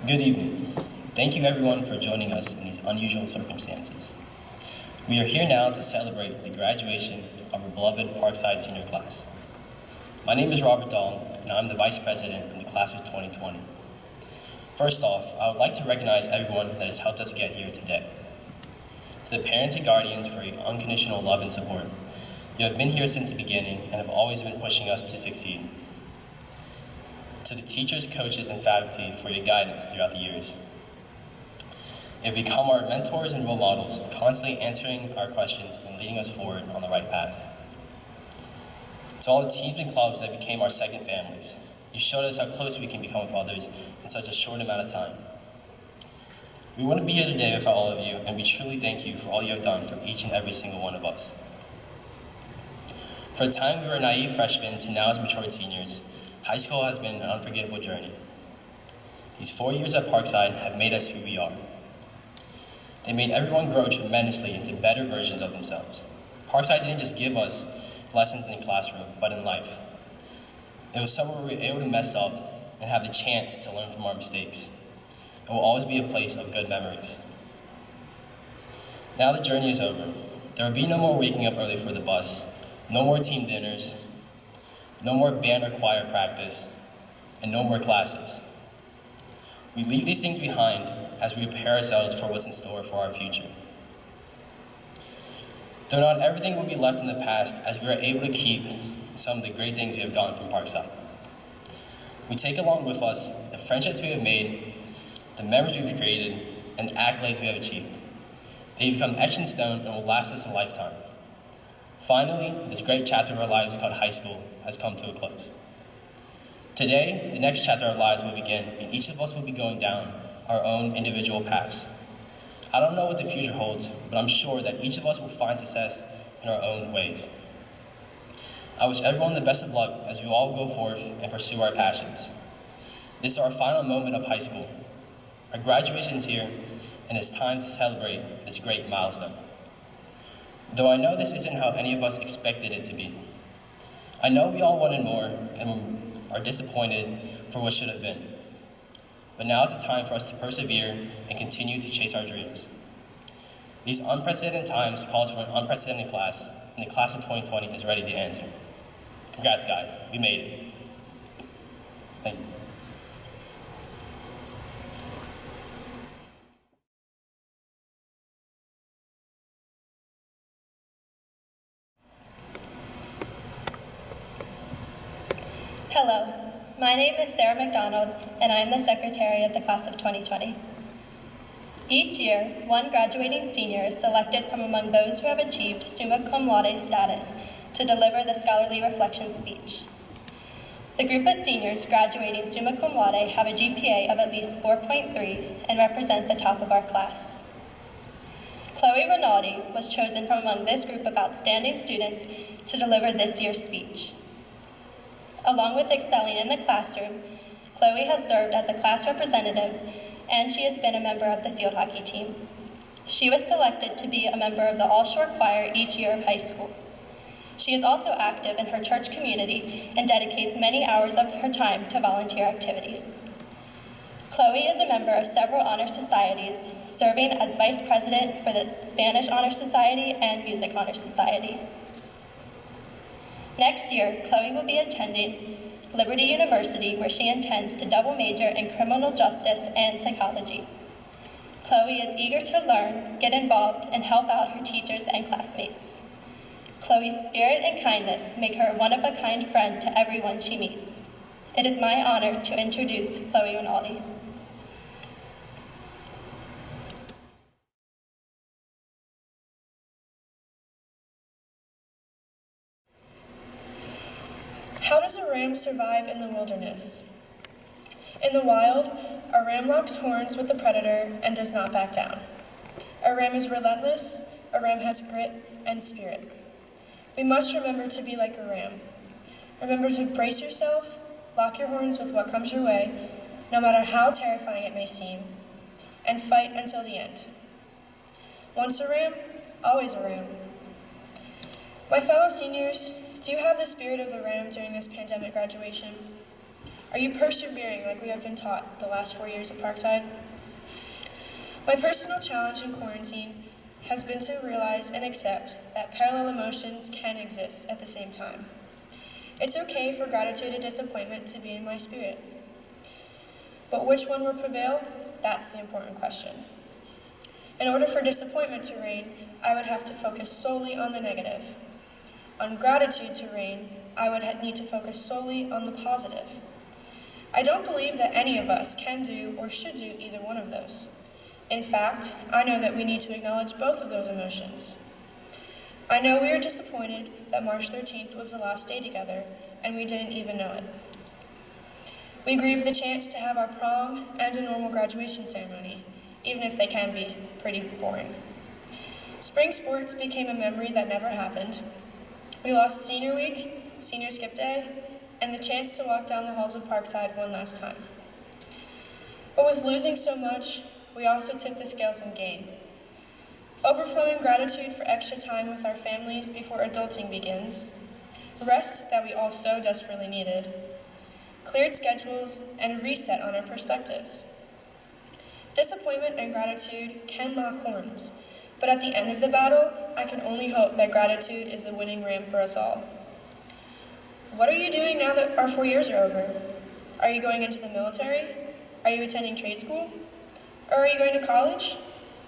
Good evening. Thank you everyone for joining us in these unusual circumstances. We are here now to celebrate the graduation of our beloved Parkside senior class. My name is Robert Dong, and I'm the Vice President in the class of 2020. First off, I would like to recognize everyone that has helped us get here today. To the parents and guardians for your unconditional love and support. You have been here since the beginning and have always been pushing us to succeed. To the teachers, coaches, and faculty for your guidance throughout the years. You have become our mentors and role models, constantly answering our questions and leading us forward on the right path. To all the teams and clubs that became our second families, you showed us how close we can become with others in such a short amount of time. We wouldn't be here today without all of you, and we truly thank you for all you have done for each and every single one of us. For a time we were naive freshmen to now as matured seniors, high school has been an unforgettable journey. These 4 years at Parkside have made us who we are. They made everyone grow tremendously into better versions of themselves. Parkside didn't just give us lessons in the classroom, but in life. It was somewhere we were able to mess up and have the chance to learn from our mistakes. It will always be a place of good memories. Now the journey is over. There will be no more waking up early for the bus, no more team dinners, no more band or choir practice, and no more classes. We leave these things behind as we prepare ourselves for what's in store for our future. Though not everything will be left in the past, as we are able to keep some of the great things we have gotten from Parkside. We take along with us the friendships we have made, the memories we've created, and the accolades we have achieved. They become etched in stone and will last us a lifetime. Finally, this great chapter of our lives called high school has come to a close. Today, the next chapter of our lives will begin, and each of us will be going down our own individual paths. I don't know what the future holds, but I'm sure that each of us will find success in our own ways. I wish everyone the best of luck as we all go forth and pursue our passions. This is our final moment of high school. Our graduation is here, and it's time to celebrate this great milestone. Though I know this isn't how any of us expected it to be. I know we all wanted more and are disappointed for what should have been. But now is the time for us to persevere and continue to chase our dreams. These unprecedented times calls for an unprecedented class, and the class of 2020 is ready to answer. Congrats, guys. We made it. Thank you. Hello, my name is Sarah McDonald, and I am the Secretary of the Class of 2020. Each year, one graduating senior is selected from among those who have achieved summa cum laude status to deliver the scholarly reflection speech. The group of seniors graduating summa cum laude have a GPA of at least 4.3 and represent the top of our class. Chloe Rinaldi was chosen from among this group of outstanding students to deliver this year's speech. Along with excelling in the classroom, Chloe has served as a class representative, and she has been a member of the field hockey team. She was selected to be a member of the all-shore choir each year of high school. She is also active in her church community and dedicates many hours of her time to volunteer activities. Chloe is a member of several honor societies, serving as vice president for the Spanish Honor Society and Music Honor Society. Next year, Chloe will be attending Liberty University, where she intends to double major in criminal justice and psychology. Chloe is eager to learn, get involved, and help out her teachers and classmates. Chloe's spirit and kindness make her a one-of-a-kind friend to everyone she meets. It is my honor to introduce Chloe Rinaldi. How does a ram survive in the wilderness? In the wild, a ram locks horns with the predator and does not back down. A ram is relentless, a ram has grit and spirit. We must remember to be like a ram. Remember to brace yourself, lock your horns with what comes your way, no matter how terrifying it may seem, and fight until the end. Once a ram, always a ram. My fellow seniors, do you have the spirit of the ram during this pandemic graduation? Are you persevering like we have been taught the last 4 years at Parkside? My personal challenge in quarantine has been to realize and accept that parallel emotions can exist at the same time. It's okay for gratitude and disappointment to be in my spirit. But which one will prevail? That's the important question. In order for disappointment to reign, I would have to focus solely on the negative. On gratitude to reign, I would need to focus solely on the positive. I don't believe that any of us can do or should do either one of those. In fact, I know that we need to acknowledge both of those emotions. I know we are disappointed that March 13th was the last day together, and we didn't even know it. We grieve the chance to have our prom and a normal graduation ceremony, even if they can be pretty boring. Spring sports became a memory that never happened. We lost senior week, senior skip day, and the chance to walk down the halls of Parkside one last time. But with losing so much, we also took the scales and gained. Overflowing gratitude for extra time with our families before adulting begins, rest that we all so desperately needed, cleared schedules, and a reset on our perspectives. Disappointment and gratitude can lock horns, but at the end of the battle, I can only hope that gratitude is the winning ram for us all. What are you doing now that our 4 years are over? Are you going into the military? Are you attending trade school? Or are you going to college?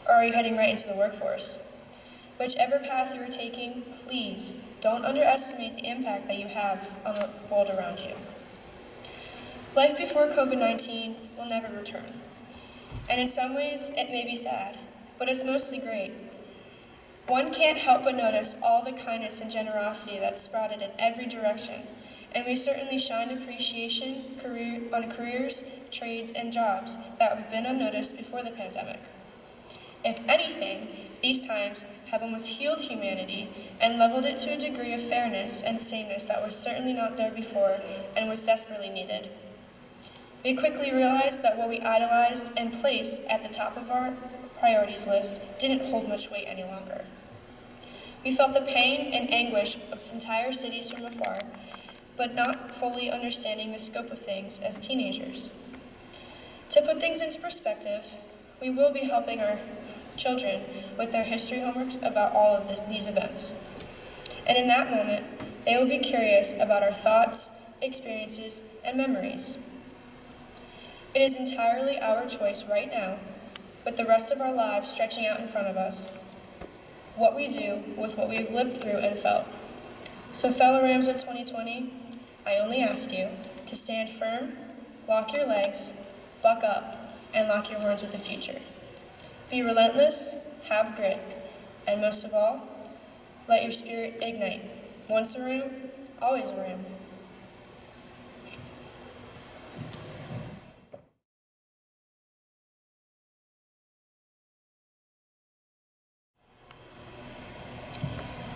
Or are you heading right into the workforce? Whichever path you are taking, please don't underestimate the impact that you have on the world around you. Life before COVID-19 will never return. And in some ways, it may be sad, but it's mostly great. One can't help but notice all the kindness and generosity that's sprouted in every direction, and we certainly shine appreciation on careers, trades, and jobs that have been unnoticed before the pandemic. If anything, these times have almost healed humanity and leveled it to a degree of fairness and sameness that was certainly not there before and was desperately needed. We quickly realized that what we idolized and placed at the top of our priorities list didn't hold much weight any longer. We felt the pain and anguish of entire cities from afar, but not fully understanding the scope of things as teenagers. To put things into perspective, we will be helping our children with their history homeworks about all of these events. And in that moment, they will be curious about our thoughts, experiences, and memories. It is entirely our choice right now, with the rest of our lives stretching out in front of us, what we do with what we have lived through and felt. So fellow Rams of 2020, I only ask you to stand firm, lock your legs, buck up, and lock your horns with the future. Be relentless, have grit, and most of all, let your spirit ignite. Once a Ram, always a Ram.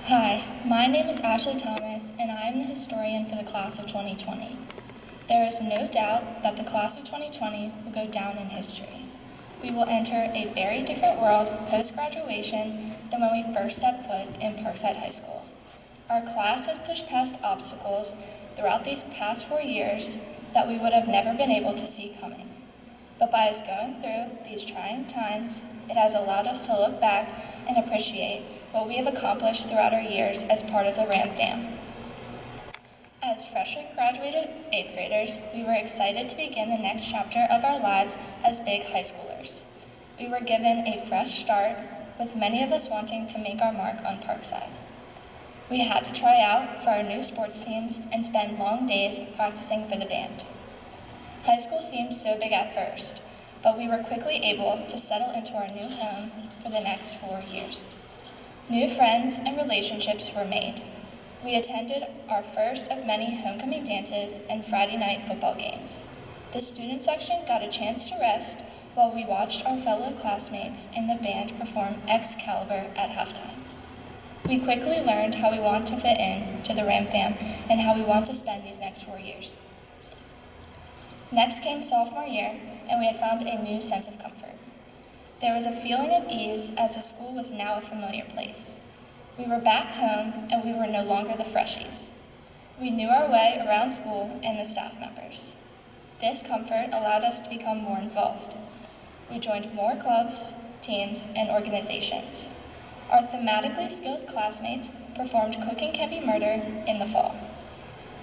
Hi, my name is Ashley Thomas, and I am the historian for the class of 2020. There is no doubt that the class of 2020 will go down in history. We will enter a very different world post-graduation than when we first stepped foot in Parkside High School. Our class has pushed past obstacles throughout these past 4 years that we would have never been able to see coming. But by us going through these trying times, it has allowed us to look back and appreciate what we have accomplished throughout our years as part of the Ram fam. As freshly graduated 8th graders, we were excited to begin the next chapter of our lives as big high schoolers. We were given a fresh start, with many of us wanting to make our mark on Parkside. We had to try out for our new sports teams and spend long days practicing for the band. High school seemed so big at first, but we were quickly able to settle into our new home for the next 4 years. New friends and relationships were made. We attended our first of many homecoming dances and Friday night football games. The student section got a chance to rest while we watched our fellow classmates in the band perform Excalibur at halftime. We quickly learned how we want to fit in to the Ram fam and how we want to spend these next 4 years. Next came sophomore year, and we had found a new sense of comfort. There was a feeling of ease as the school was now a familiar place. We were back home, and we were no longer the freshies. We knew our way around school and the staff members. This comfort allowed us to become more involved. We joined more clubs, teams, and organizations. Our thematically skilled classmates performed Cooking Can Be Murder in the fall.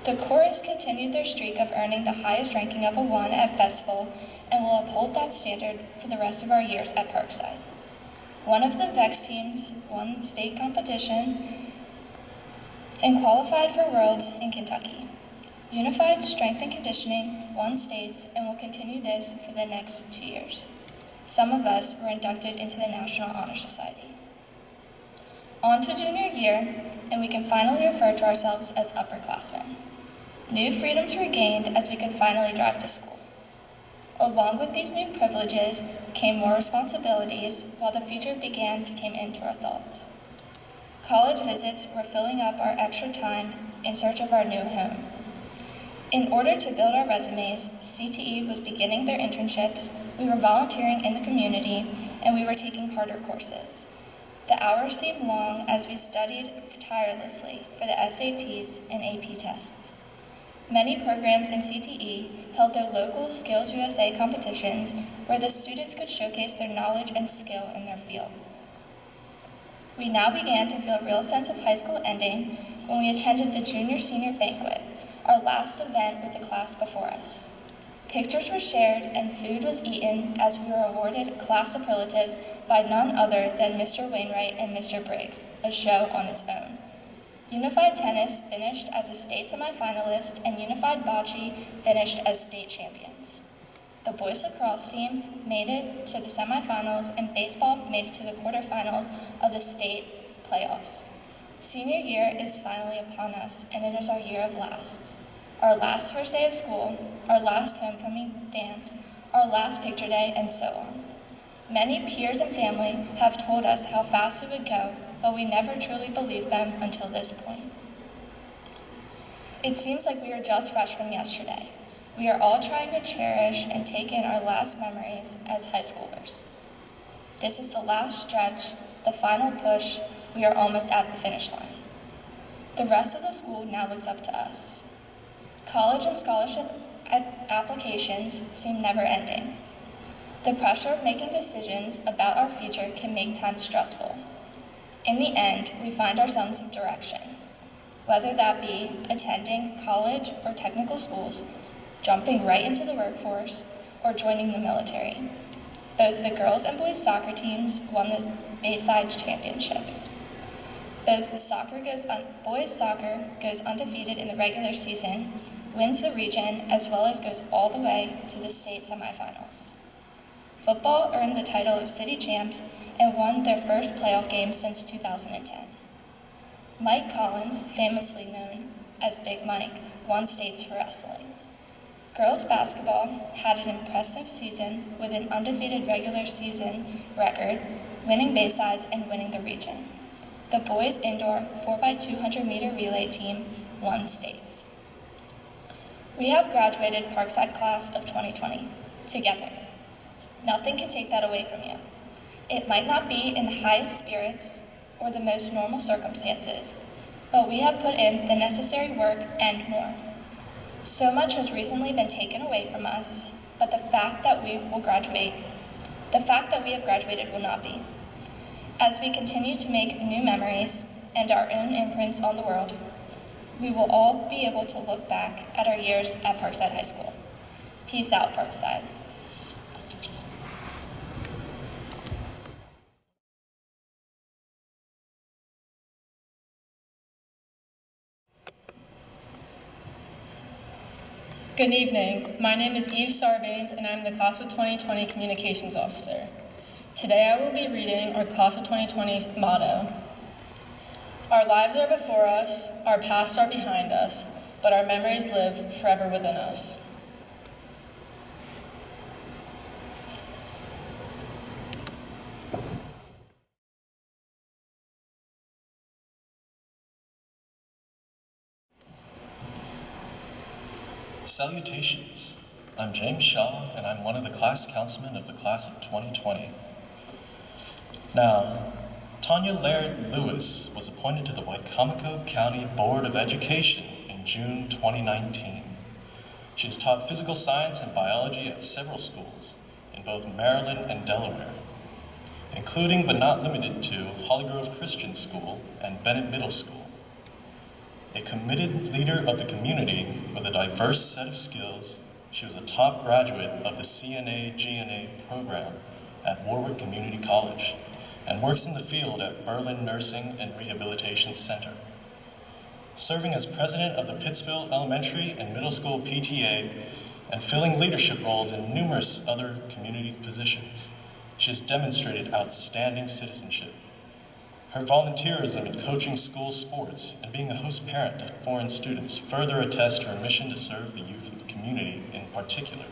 The chorus continued their streak of earning the highest ranking of a 1 at festival and will uphold that standard for the rest of our years at Parkside. One of the VEX teams won the state competition and qualified for Worlds in Kentucky. Unified Strength and Conditioning won states and will continue this for the next 2 years. Some of us were inducted into the National Honor Society. On to junior year, and we can finally refer to ourselves as upperclassmen. New freedoms were gained as we could finally drive to school. Along with these new privileges came more responsibilities, while the future began to come into our thoughts. College visits were filling up our extra time in search of our new home. In order to build our resumes, CTE was beginning their internships, we were volunteering in the community, and we were taking harder courses. The hours seemed long as we studied tirelessly for the SATs and AP tests. Many programs in CTE held their local Skills USA competitions where the students could showcase their knowledge and skill in their field. We now began to feel a real sense of high school ending when we attended the junior-senior banquet, our last event with the class before us. Pictures were shared and food was eaten as we were awarded class superlatives by none other than Mr. Wainwright and Mr. Briggs, a show on its own. Unified Tennis finished as a state semifinalist and Unified Bocce finished as state champions. The boys lacrosse team made it to the semifinals and baseball made it to the quarterfinals of the state playoffs. Senior year is finally upon us, and it is our year of lasts. Our last first day of school, our last homecoming dance, our last picture day, and so on. Many peers and family have told us how fast it would go, but we never truly believed them until this point. It seems like we were just freshmen yesterday. We are all trying to cherish and take in our last memories as high schoolers. This is the last stretch, the final push. We are almost at the finish line. The rest of the school now looks up to us. College and scholarship applications seem never ending. The pressure of making decisions about our future can make time stressful. In the end, we find our sense of direction, whether that be attending college or technical schools, jumping right into the workforce, or joining the military. Both the girls and boys soccer teams won the Bayside Championship. Both the boys soccer goes undefeated in the regular season, wins the region, as well as goes all the way to the state semifinals. Football earned the title of city champs and won their first playoff game since 2010. Mike Collins, famously known as Big Mike, won states for wrestling. Girls basketball had an impressive season with an undefeated regular season record, winning Baysides and winning the region. The boys indoor 4x200 meter relay team won states. We have graduated Parkside class of 2020 together. Nothing can take that away from you. It might not be in the highest spirits or the most normal circumstances, but we have put in the necessary work and more. So much has recently been taken away from us, but the fact that we have graduated will not be. As we continue to make new memories and our own imprints on the world, we will all be able to look back at our years at Parkside High School. Peace out, Parkside. Good evening. My name is Eve Sarbanes, and I'm the Class of 2020 Communications Officer. Today I will be reading our Class of 2020 motto. Our lives are before us, our pasts are behind us, but our memories live forever within us. Salutations. I'm James Shaw, and I'm one of the class councilmen of the class of 2020. Now, Tanya Laird Lewis was appointed to the Wicomico County Board of Education in June 2019. She has taught physical science and biology at several schools in both Maryland and Delaware, including but not limited to Holly Grove Christian School and Bennett Middle School. A committed leader of the community with a diverse set of skills, she was a top graduate of the CNA-GNA program at Warwick Community College and works in the field at Berlin Nursing and Rehabilitation Center. Serving as president of the Pittsville Elementary and Middle School PTA and filling leadership roles in numerous other community positions, she has demonstrated outstanding citizenship. Her volunteerism in coaching school sports and being a host parent to foreign students further attest to her mission to serve the youth of the community in particular.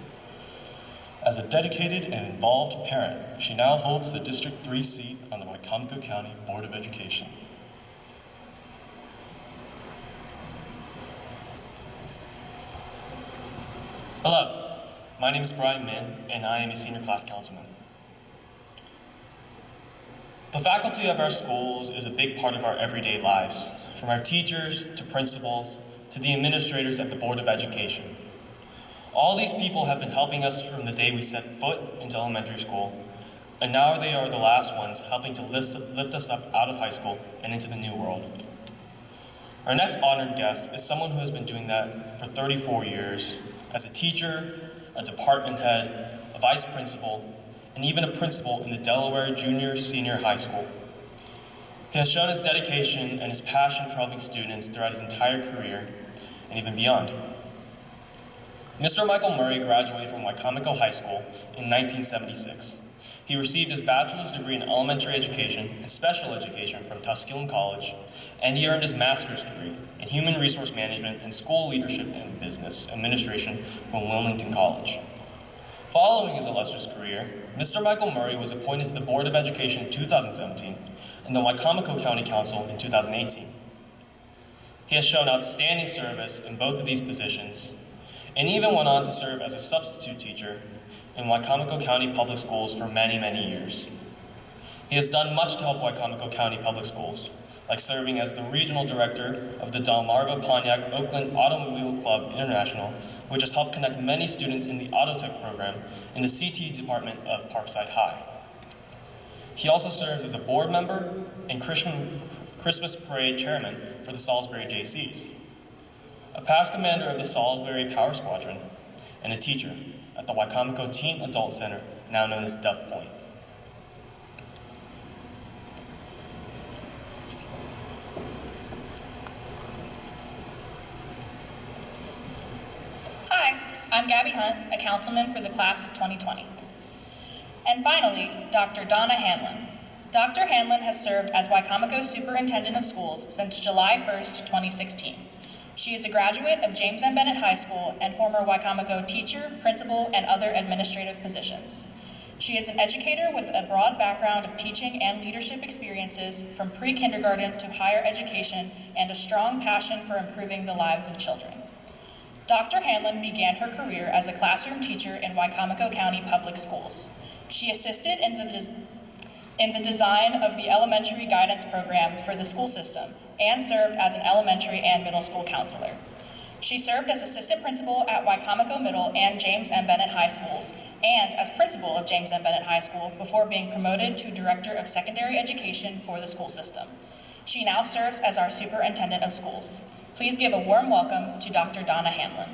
As a dedicated and involved parent, she now holds the District 3 seat on the Wycomico County Board of Education. Hello, my name is Brian Min, and I am a senior class councilman. The faculty of our schools is a big part of our everyday lives, from our teachers to principals to the administrators at the Board of Education. All these people have been helping us from the day we set foot into elementary school, and now they are the last ones helping to lift us up out of high school and into the new world. Our next honored guest is someone who has been doing that for 34 years as a teacher, a department head, a vice principal, and even a principal in the Delaware Junior-Senior High School. He has shown his dedication and his passion for helping students throughout his entire career and even beyond. Mr. Michael Murray graduated from Wycomico High School in 1976. He received his bachelor's degree in elementary education and special education from Tusculum College, and he earned his master's degree in human resource management and school leadership and business administration from Wilmington College. Following his illustrious career, Mr. Michael Murray was appointed to the Board of Education in 2017 and the Wycomico County Council in 2018. He has shown outstanding service in both of these positions and even went on to serve as a substitute teacher in Wycomico County Public Schools for many, many years. He has done much to help Wycomico County Public Schools, like serving as the regional director of the Delmarva Pontiac Oakland Automobile Club International, which has helped connect many students in the Auto Tech program in the CT department of Parkside High. He also serves as a board member and Christmas Parade chairman for the Salisbury JCs, a past commander of the Salisbury Power Squadron, and a teacher at the Wycomico Teen Adult Center, now known as Dove Point. I'm Gabby Hunt, a councilman for the class of 2020. And finally, Dr. Donna Hanlon. Dr. Hanlon has served as Wycomico Superintendent of Schools since July 1st, 2016. She is a graduate of James M. Bennett High School and former Wycomico teacher, principal, and other administrative positions. She is an educator with a broad background of teaching and leadership experiences from pre-kindergarten to higher education and a strong passion for improving the lives of children. Dr. Hanlon began her career as a classroom teacher in Wycomico County Public Schools. She assisted in the design of the elementary guidance program for the school system and served as an elementary and middle school counselor. She served as assistant principal at Wycomico Middle and James M. Bennett High Schools and as principal of James M. Bennett High School before being promoted to Director of Secondary Education for the school system. She now serves as our Superintendent of Schools. Please give a warm welcome to Dr. Donna Hanlon.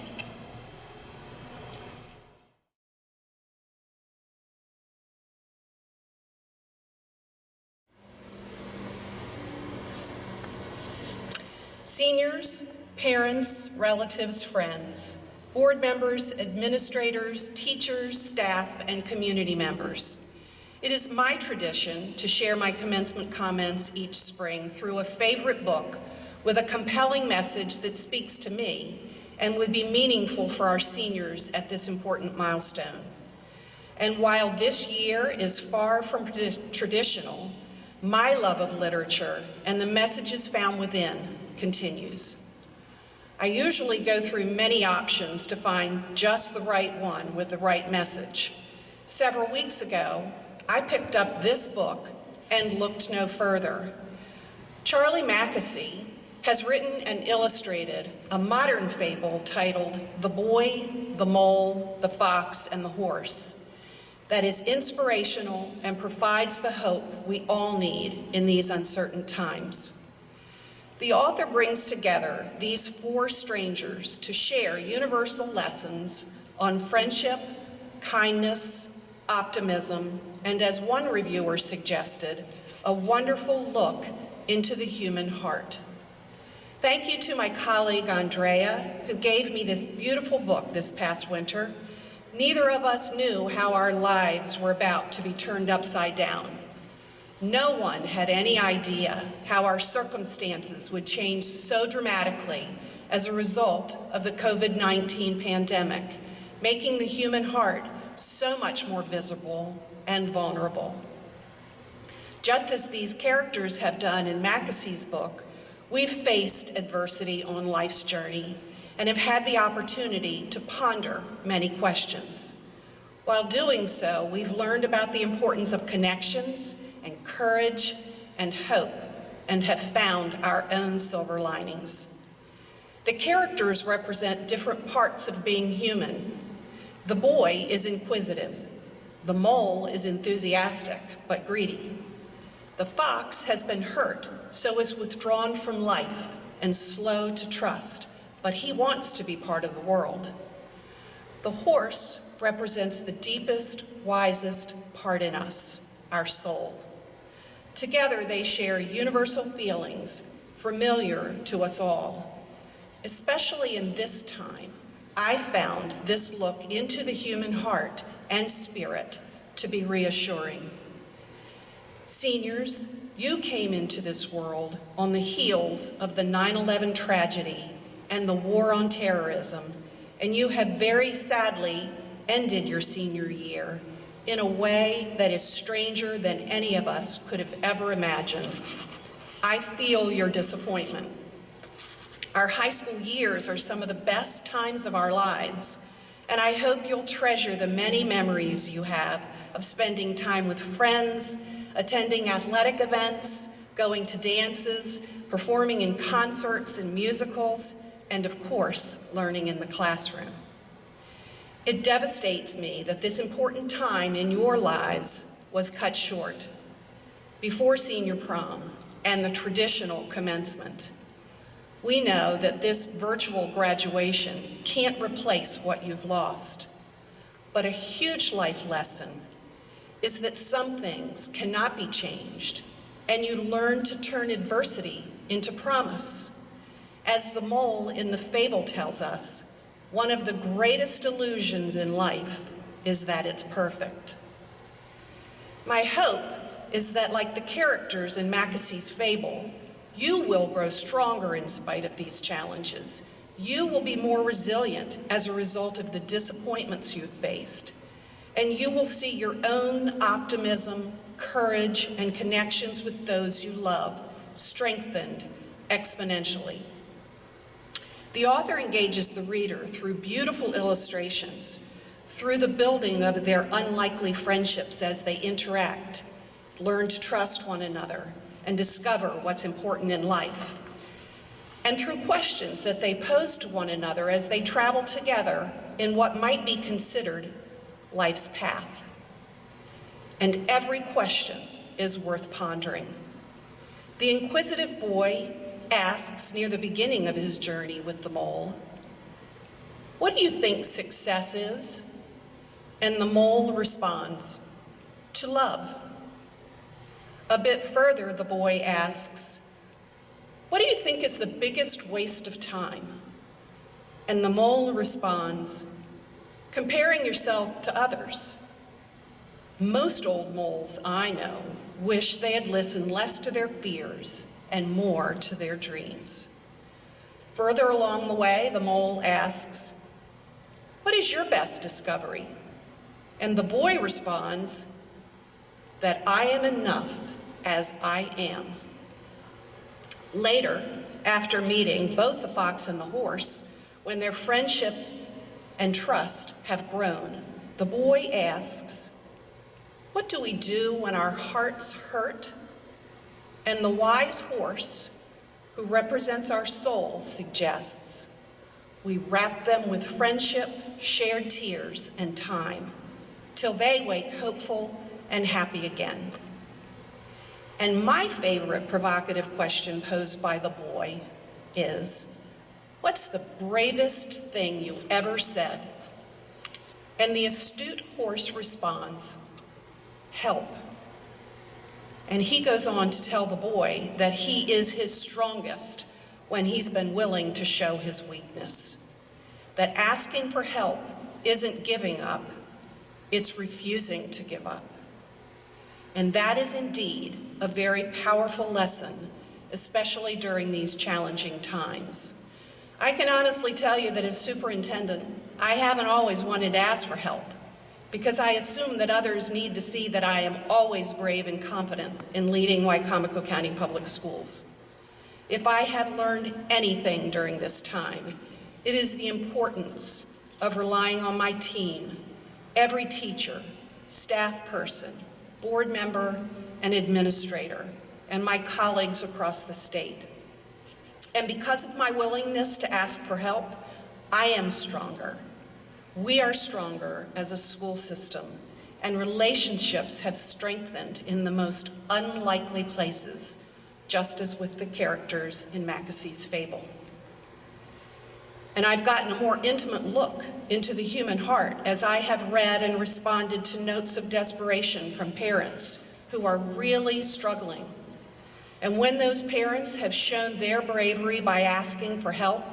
Seniors, parents, relatives, friends, board members, administrators, teachers, staff, and community members. It is my tradition to share my commencement comments each spring through a favorite book with a compelling message that speaks to me and would be meaningful for our seniors at this important milestone. And while this year is far from traditional, my love of literature and the messages found within continues. I usually go through many options to find just the right one with the right message. Several weeks ago, I picked up this book and looked no further. Charlie Mackesy has written and illustrated a modern fable titled The Boy the mole, the fox, and the horse that is inspirational and provides the hope we all need in these uncertain times. The author brings together these four strangers to share universal lessons on friendship, kindness, optimism, and as one reviewer suggested, a wonderful look into the human heart. Thank you to my colleague Andrea, who gave me this beautiful book this past winter. Neither of us knew how our lives were about to be turned upside down. No one had any idea how our circumstances would change so dramatically as a result of the COVID-19 pandemic, making the human heart so much more visible and vulnerable. Just as these characters have done in Mackessy's book, we've faced adversity on life's journey and have had the opportunity to ponder many questions. While doing so, we've learned about the importance of connections and courage and hope, and have found our own silver linings. The characters represent different parts of being human. The boy is inquisitive. The mole is enthusiastic but greedy. The fox has been hurt, so is withdrawn from life and slow to trust, but he wants to be part of the world. The horse represents the deepest, wisest part in us, our soul. Together they share universal feelings, familiar to us all. Especially in this time, I found this look into the human heart and spirit to be reassuring. Seniors, you came into this world on the heels of the 9/11 tragedy and the war on terrorism, and you have very sadly ended your senior year in a way that is stranger than any of us could have ever imagined. I feel your disappointment. Our high school years are some of the best times of our lives, and I hope you'll treasure the many memories you have of spending time with friends, attending athletic events, going to dances, performing in concerts and musicals, and of course, learning in the classroom. It devastates me that this important time in your lives was cut short before senior prom and the traditional commencement. We know that this virtual graduation can't replace what you've lost, but a huge life lesson is that some things cannot be changed, and you learn to turn adversity into promise. As the mole in the fable tells us, one of the greatest illusions in life is that it's perfect. My hope is that, like the characters in Mackessy's fable, you will grow stronger in spite of these challenges. You will be more resilient as a result of the disappointments you've faced, and you will see your own optimism, courage, and connections with those you love strengthened exponentially. The author engages the reader through beautiful illustrations, through the building of their unlikely friendships as they interact, learn to trust one another, and discover what's important in life, and through questions that they pose to one another as they travel together in what might be considered life's path. And every question is worth pondering. The inquisitive boy asks near the beginning of his journey with the mole, "What do you think success is?" And the mole responds, "To love." A bit further, the boy asks, "What do you think is the biggest waste of time?" And the mole responds, "Comparing yourself to others." Most old moles I know wish they had listened less to their fears and more to their dreams. Further along the way, the mole asks, "What is your best discovery?" And the boy responds, "That I am enough as I am." Later, after meeting both the fox and the horse, when their friendship and trust have grown, the boy asks, "What do we do when our hearts hurt?" And the wise horse, who represents our soul, suggests, "We wrap them with friendship shared tears, and time, till they wake hopeful and happy again. And my favorite provocative question posed by the boy is, what's the bravest thing you ever said? And the astute horse responds, help. And he goes on to tell the boy that he is his strongest when he's been willing to show his weakness. That asking for help isn't giving up, it's refusing to give up. And that is indeed a very powerful lesson, especially during these challenging times. I can honestly tell you that as superintendent, I haven't always wanted to ask for help, because I assume that others need to see that I am always brave and confident in leading Wicomico County Public Schools. If I have learned anything during this time, it is the importance of relying on my team, every teacher, staff person, board member, and administrator, and my colleagues across the state. And because of my willingness to ask for help, I am stronger. We are stronger as a school system, and relationships have strengthened in the most unlikely places, just as with the characters in Mackessy's fable. And I've gotten a more intimate look into the human heart as I have read and responded to notes of desperation from parents who are really struggling. And when those parents have shown their bravery by asking for help,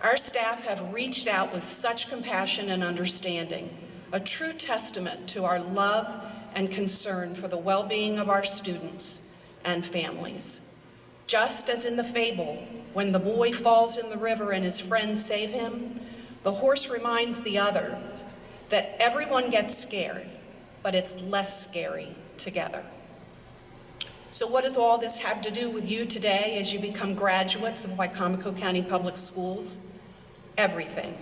our staff have reached out with such compassion and understanding, a true testament to our love and concern for the well-being of our students and families. Just as in the fable, when the boy falls in the river and his friends save him, the horse reminds the others that everyone gets scared, but it's less scary together. So what does all this have to do with you today as you become graduates of Wicomico County Public Schools? Everything.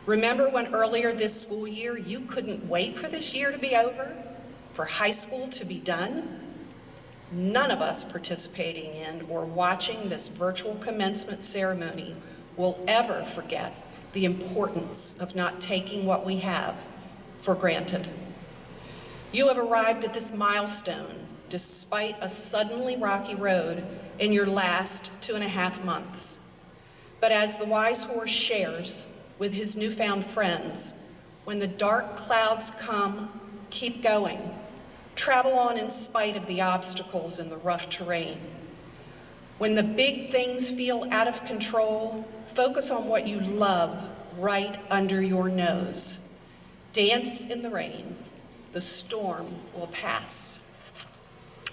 Remember when earlier this school year you couldn't wait for this year to be over, for high school to be done? None of us participating in or watching this virtual commencement ceremony will ever forget the importance of not taking what we have for granted. You have arrived at this milestone despite a suddenly rocky road in your last 2.5 months. But as the wise horse shares with his newfound friends, when the dark clouds come, keep going. Travel on in spite of the obstacles and the rough terrain. When the big things feel out of control, focus on what you love right under your nose. Dance in the rain. The storm will pass.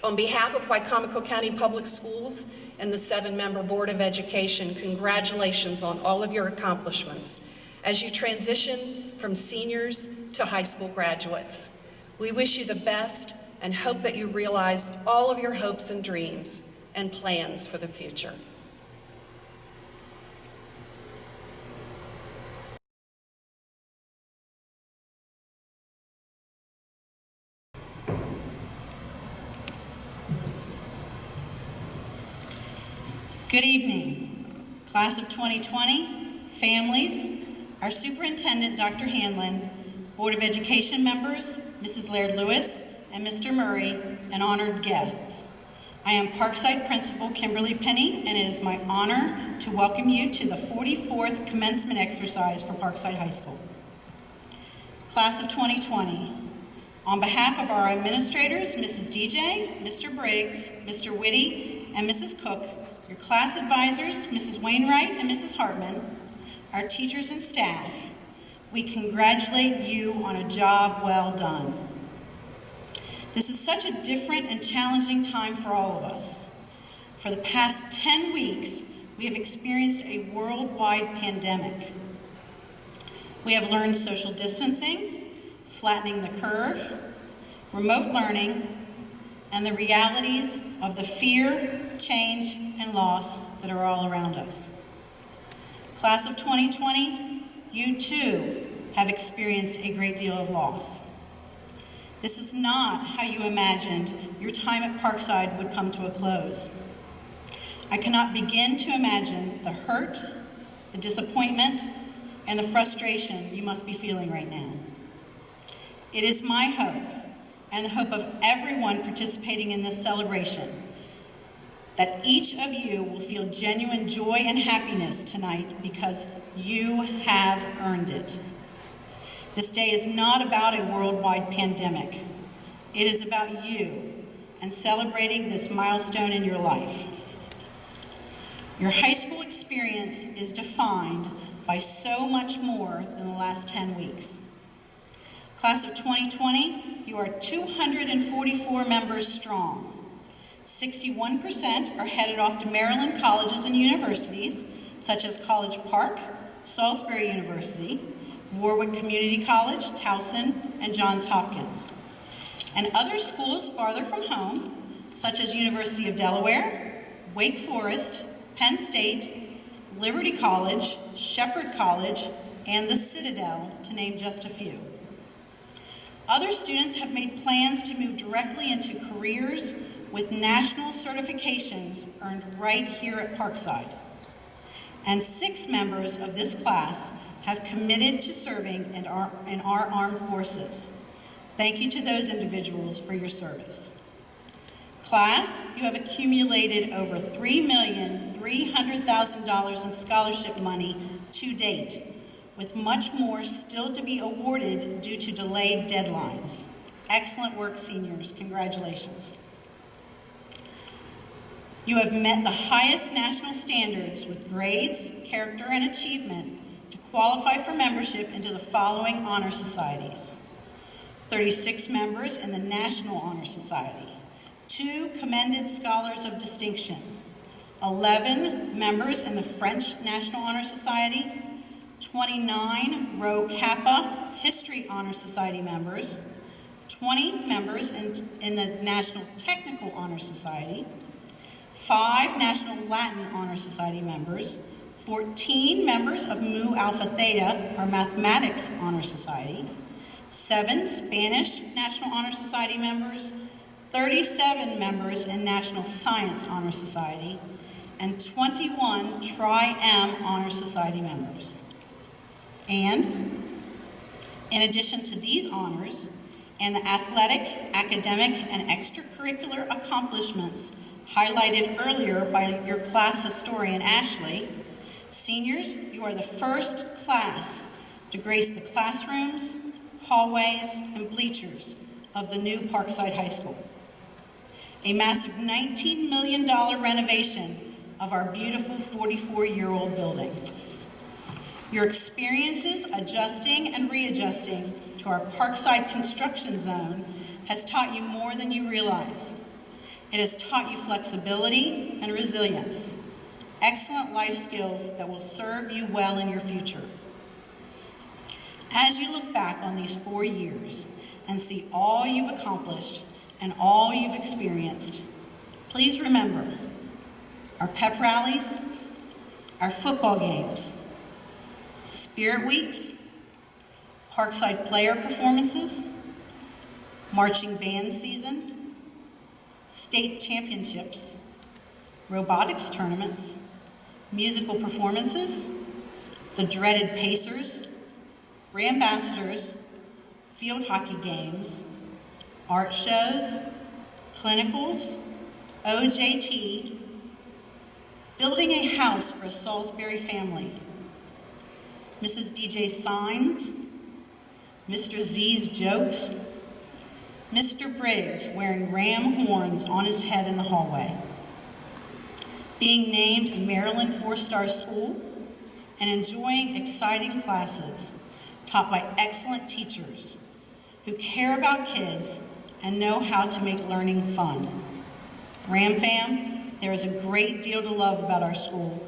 On behalf of Wicomico County Public Schools and the 7-member Board of Education, congratulations on all of your accomplishments as you transition from seniors to high school graduates. We wish you the best and hope that you realize all of your hopes and dreams and plans for the future. Good evening, class of 2020, families, our superintendent, Dr. Hanlon, Board of Education members, Mrs. Laird-Lewis and Mr. Murray, and honored guests. I am Parkside Principal Kimberly Penny, and it is my honor to welcome you to the 44th commencement exercise for Parkside High School. Class of 2020, on behalf of our administrators, Mrs. DJ, Mr. Briggs, Mr. Whitty, and Mrs. Cook, your class advisors, Mrs. Wainwright and Mrs. Hartman, our teachers and staff, we congratulate you on a job well done. This is such a different and challenging time for all of us. For the past 10 weeks, we have experienced a worldwide pandemic. We have learned social distancing, flattening the curve, remote learning, and the realities of the fear, change, and loss that are all around us. Class of 2020, you too have experienced a great deal of loss. This is not how you imagined your time at Parkside would come to a close. I cannot begin to imagine the hurt, the disappointment, and the frustration you must be feeling right now. It is my hope, and the hope of everyone participating in this celebration, that each of you will feel genuine joy and happiness tonight because you have earned it. This day is not about a worldwide pandemic. It is about you and celebrating this milestone in your life. Your high school experience is defined by so much more than the last 10 weeks. Class of 2020, you are 244 members strong. 61% are headed off to Maryland colleges and universities, such as College Park, Salisbury University, Warwick Community College, Towson, and Johns Hopkins. And other schools farther from home, such as University of Delaware, Wake Forest, Penn State, Liberty College, Shepherd College, and the Citadel, to name just a few. Other students have made plans to move directly into careers with national certifications earned right here at Parkside. And 6 members of this class have committed to serving in our armed forces. Thank you to those individuals for your service. Class, you have accumulated over $3,300,000 in scholarship money to date, with much more still to be awarded due to delayed deadlines. Excellent work, seniors. Congratulations. You have met the highest national standards with grades, character, and achievement to qualify for membership into the following honor societies. 36 members in the National Honor Society, 2 commended scholars of distinction, 11 members in the French National Honor Society, 29 Rho Kappa History Honor Society members, 20 members in the National Technical Honor Society, 5 National Latin Honor Society members, 14 members of Mu Alpha Theta, our Mathematics Honor Society, 7 Spanish National Honor Society members, 37 members in National Science Honor Society, and 21 Tri-M Honor Society members. And in addition to these honors and the athletic, academic, and extracurricular accomplishments highlighted earlier by your class historian, Ashley, seniors, you are the first class to grace the classrooms, hallways, and bleachers of the new Parkside High School. A massive $19 million renovation of our beautiful 44-year-old building. Your experiences adjusting and readjusting to our Parkside construction zone has taught you more than you realize. It has taught you flexibility and resilience, excellent life skills that will serve you well in your future. As you look back on these 4 years and see all you've accomplished and all you've experienced, please remember our pep rallies, our football games, spirit weeks, Parkside player performances, marching band season, state championships, robotics tournaments, musical performances, the dreaded Pacers, Rambassadors, field hockey games, art shows, clinicals, OJT, building a house for a Salisbury family, Mrs. DJ signs, Mr. Z's jokes, Mr. Briggs wearing ram horns on his head in the hallway, being named a Maryland 4-star school, and enjoying exciting classes taught by excellent teachers who care about kids and know how to make learning fun. Ram Fam, there is a great deal to love about our school,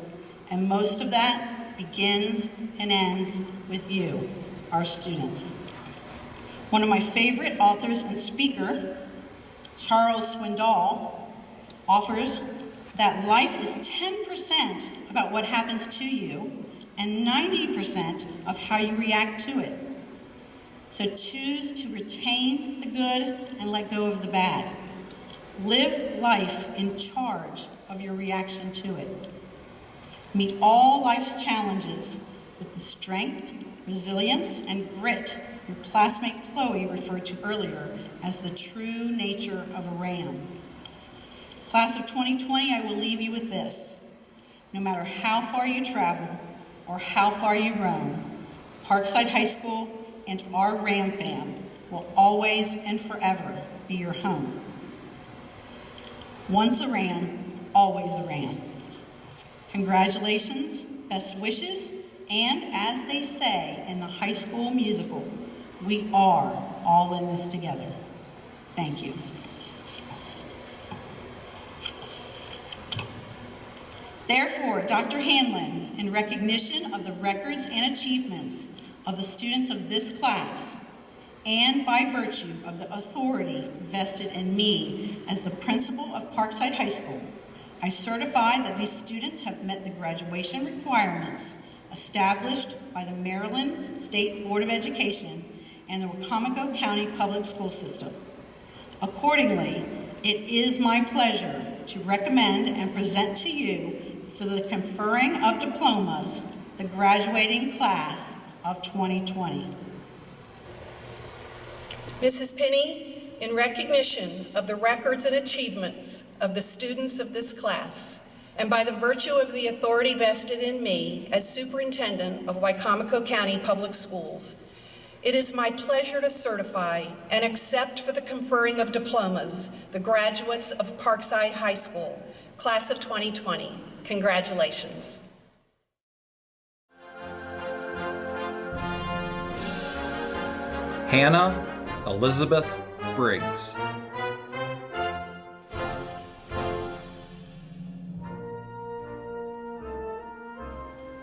and most of that begins and ends with you, our students. One of my favorite authors and speaker, Charles Swindoll, offers that life is 10% about what happens to you and 90% of how you react to it. So choose to retain the good and let go of the bad. Live life in charge of your reaction to it. Meet all life's challenges with the strength, resilience, and grit your classmate Chloe referred to earlier as the true nature of a ram. Class of 2020, I will leave you with this. No matter how far you travel or how far you roam, Parkside High School and our Ram fam will always and forever be your home. Once a Ram, always a Ram. Congratulations, best wishes, and as they say in the high school musical, we are all in this together. Thank you. Therefore, Dr. Hanlon, in recognition of the records and achievements of the students of this class, and by virtue of the authority vested in me as the principal of Parkside High School, I certify that these students have met the graduation requirements established by the Maryland State Board of Education and the Wacomico County Public School System. Accordingly, it is my pleasure to recommend and present to you for the conferring of diplomas the graduating class of 2020. Mrs. Penny, in recognition of the records and achievements of the students of this class, and by the virtue of the authority vested in me as superintendent of Wacomico County Public Schools, it is my pleasure to certify and accept for the conferring of diplomas the graduates of Parkside High School, class of 2020. Congratulations. Hannah Elizabeth Briggs.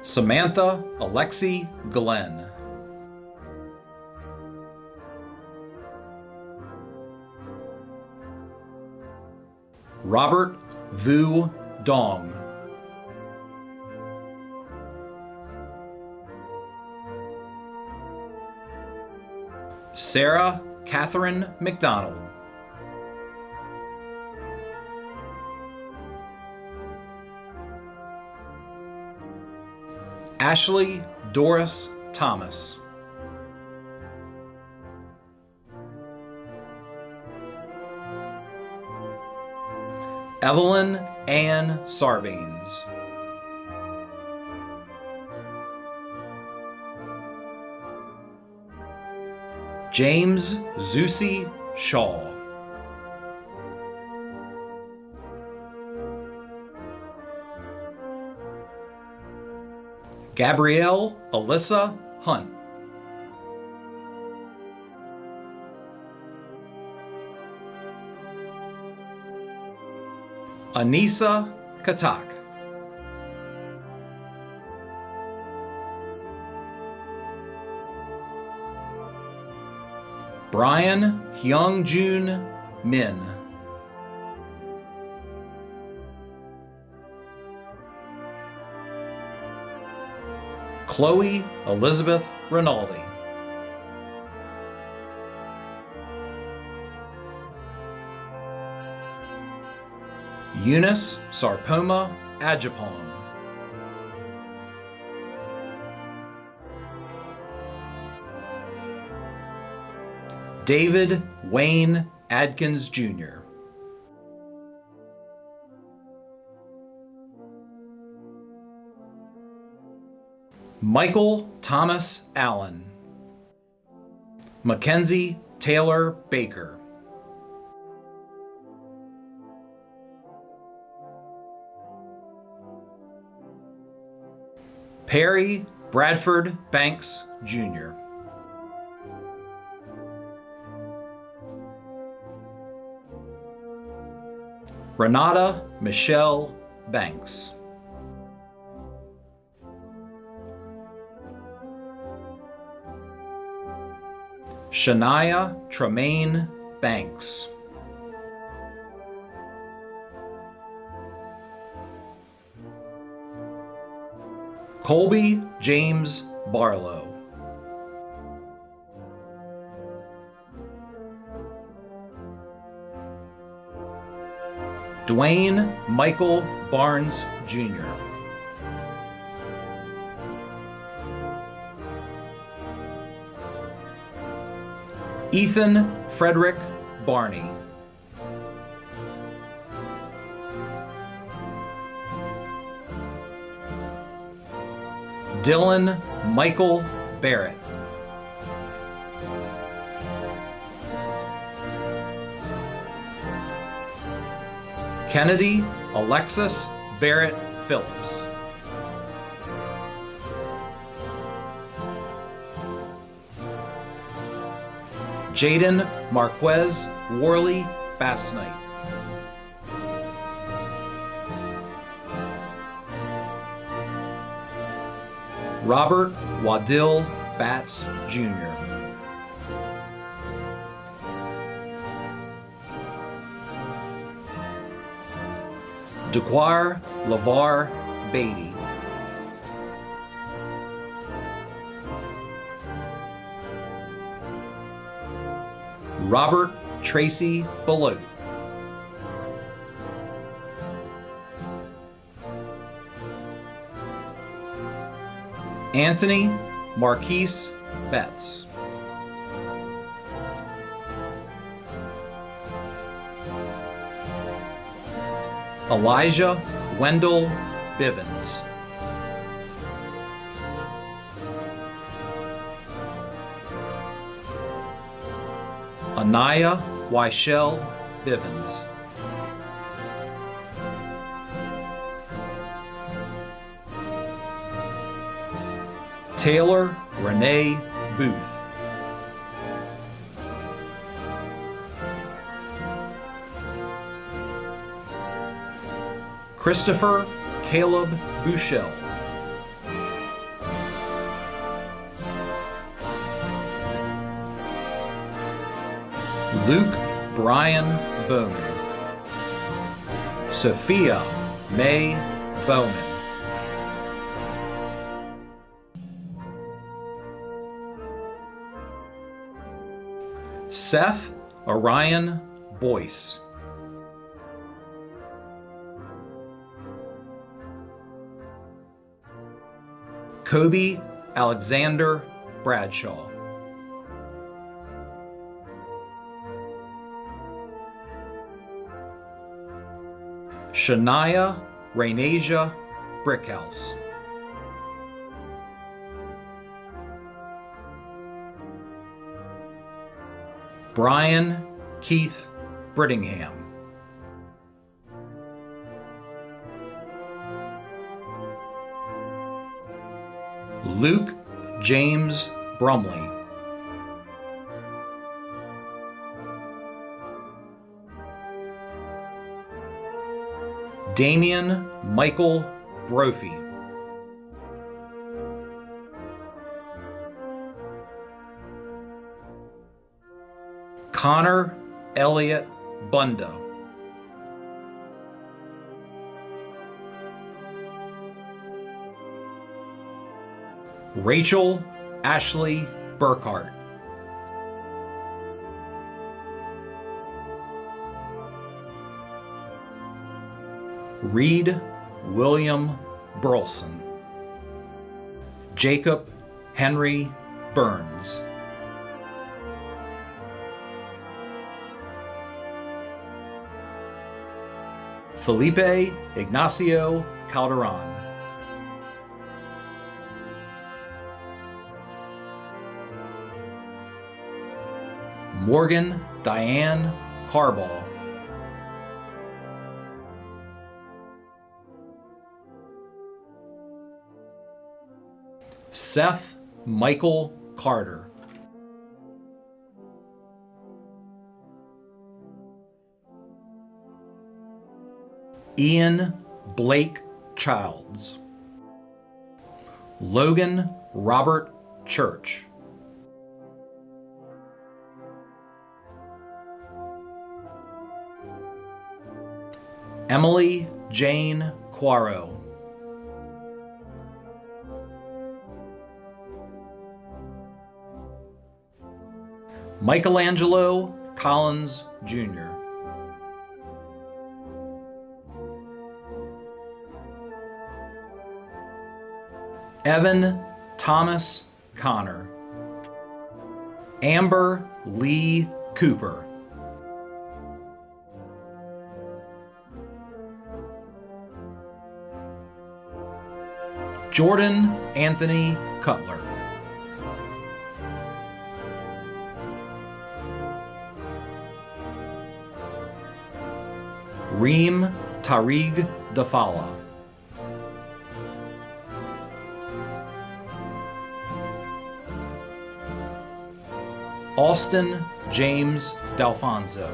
Samantha Alexi Glenn. Robert Vu Dong. Sarah Catherine McDonald. Ashley Doris Thomas. Evelyn Ann Sarbanes. James Zusi Shaw. Gabrielle Alyssa Hunt. Anissa Katak. Brian Hyung-Jun Min. Chloe Elizabeth Rinaldi. Eunice Sarpoma Ajapong. David Wayne Adkins Jr. Michael Thomas Allen. Mackenzie Taylor Baker. Perry Bradford Banks Jr. Renata Michelle Banks. Shania Tremaine Banks. Colby James Barlow. Dwayne Michael Barnes Jr. Ethan Frederick Barney. Dylan Michael Barrett. Kennedy Alexis Barrett Phillips. Jaden Marquez Worley Bassnight. Robert Waddill Batts Jr. DeQuire LaVar Beatty. Robert Tracy Belote. Anthony Marquise Betts. Elijah Wendell Bivens. Anaya Wyshell Bivens. Taylor Renee Booth. Christopher Caleb Bouchel. Luke Brian Bowman. Sophia May Bowman. Seth Orion Boyce. Kobe Alexander Bradshaw. Shania Raynasia Brickhouse. Brian Keith Brittingham. Luke James Brumley. Damian Michael Brophy. Connor Elliott Bunda. Rachel Ashley Burkhart. Reed William Burleson. Jacob Henry Burns. Felipe Ignacio Calderon. Morgan Diane Carball. Seth Michael Carter. Ian Blake Childs. Logan Robert Church. Emily Jane Quaro. Michelangelo Collins Jr. Evan Thomas Connor. Amber Lee Cooper. Jordan Anthony Cutler. Reem Tariq Dafala. Austin James D'Alfonso.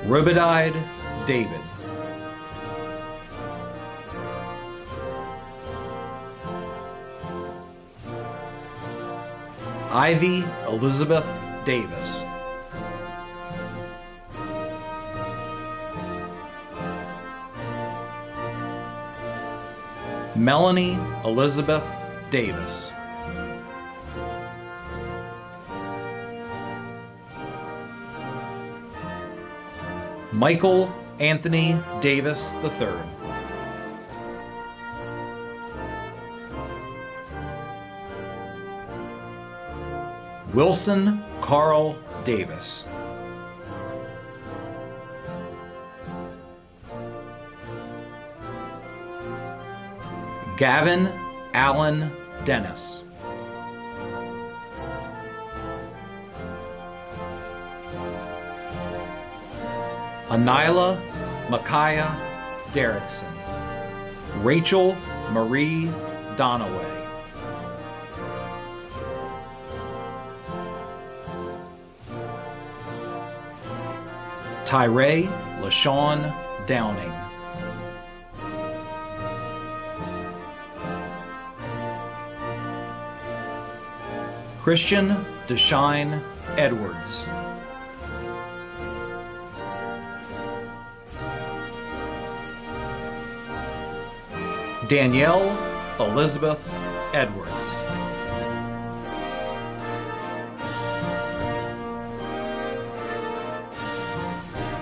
Robidide David. Ivy Elizabeth Davis. Melanie Elizabeth Davis. Michael Anthony Davis III. Wilson Carl Davis. Gavin Allen Dennis. Anila Micaiah Derrickson. Rachel Marie Donaway. Tyree LaShawn Downing. Christian Deshine Edwards. Danielle Elizabeth Edwards.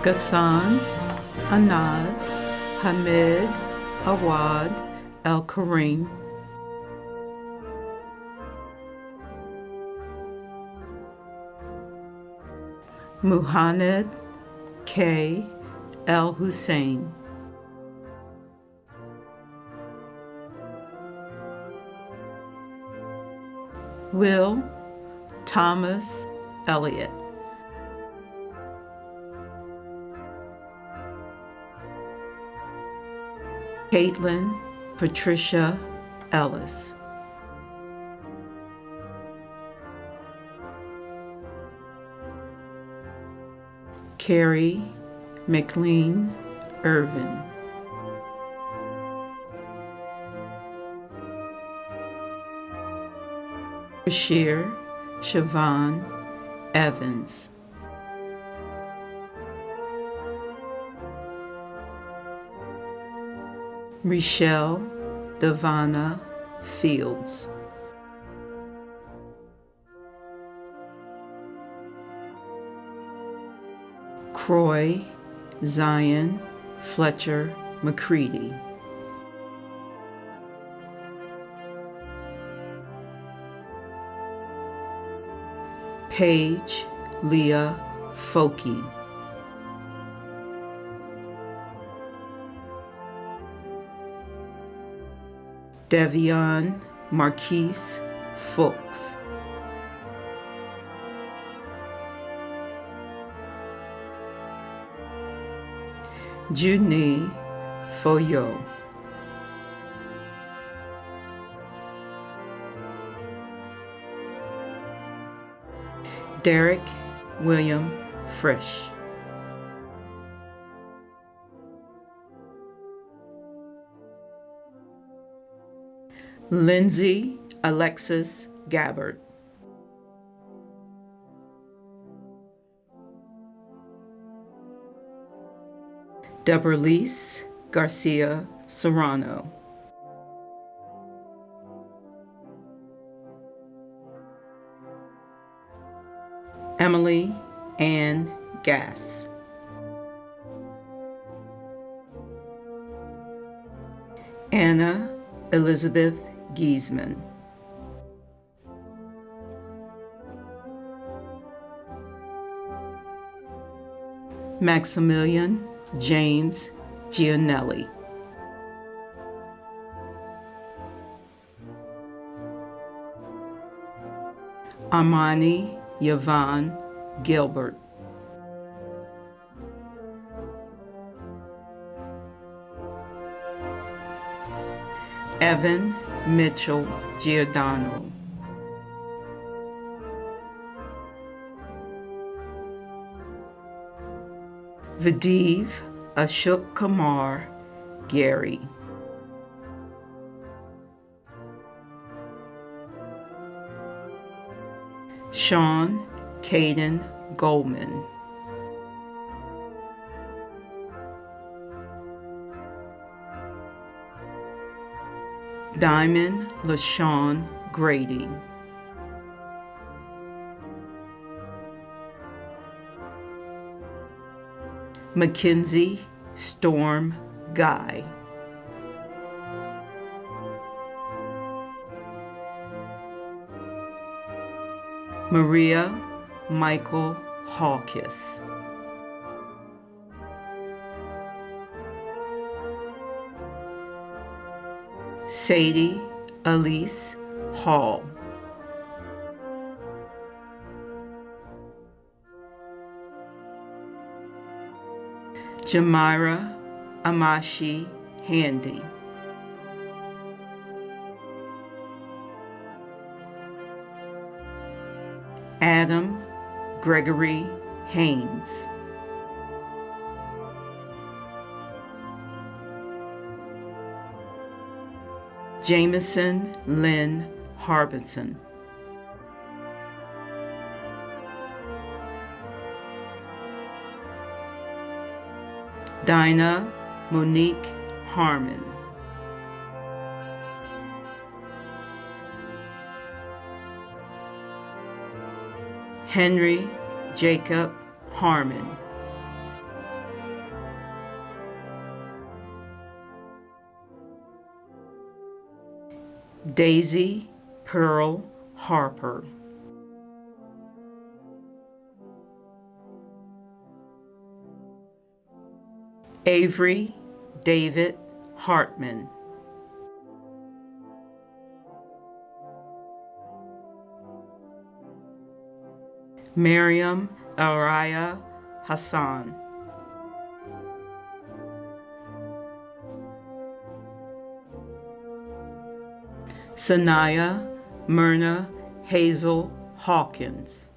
Ghassan Anaz Hamid Awad El Kareem. Muhammad K. El Hussein. Will Thomas Elliott. Caitlin Patricia Ellis. Carrie McLean Irvin. Bashir Siobhan Evans. Michelle Devana Fields. Croy Zion Fletcher McCready. Paige Leah Foki. Devion Marquise Fuchs. Junie Foyo. Derek William Frisch. Lindsay Alexis Gabbard. Deborah-Lise Garcia Serrano. Emily Ann Gass. Anna Elizabeth Giesman. Maximilian James Gianelli. Armani Yvonne Gilbert. Evan Mitchell Giordano. Vidiv Ashok Kumar Gary. Sean Caden Goldman. Diamond LaShawn Grady. Mackenzie Storm Guy. Maria Michael Hawkes. Sadie Elise Hall. Jamira Amashi Handy. Adam Gregory Haynes. Jameson Lynn Harbison. Dinah Monique Harmon. Henry Jacob Harmon. Daisy Pearl Harper. Avery David Hartman. Miriam Araya Hassan. Sanaya Myrna Hazel Hawkins.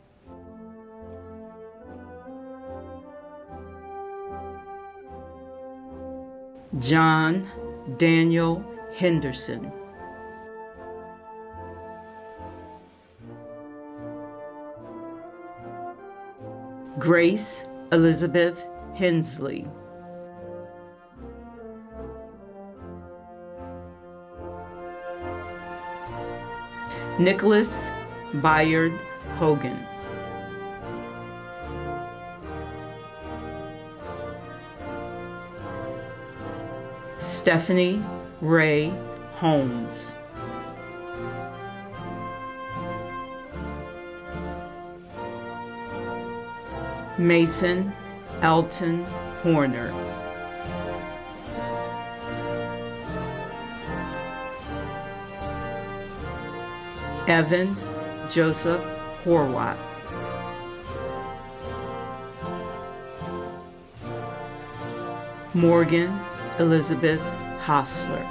John Daniel Henderson. Grace Elizabeth Hensley. Nicholas Bayard Hogan. Stephanie Ray Holmes. Mason Elton Horner. Evan Joseph Horwath. Morgan Elizabeth Hostler.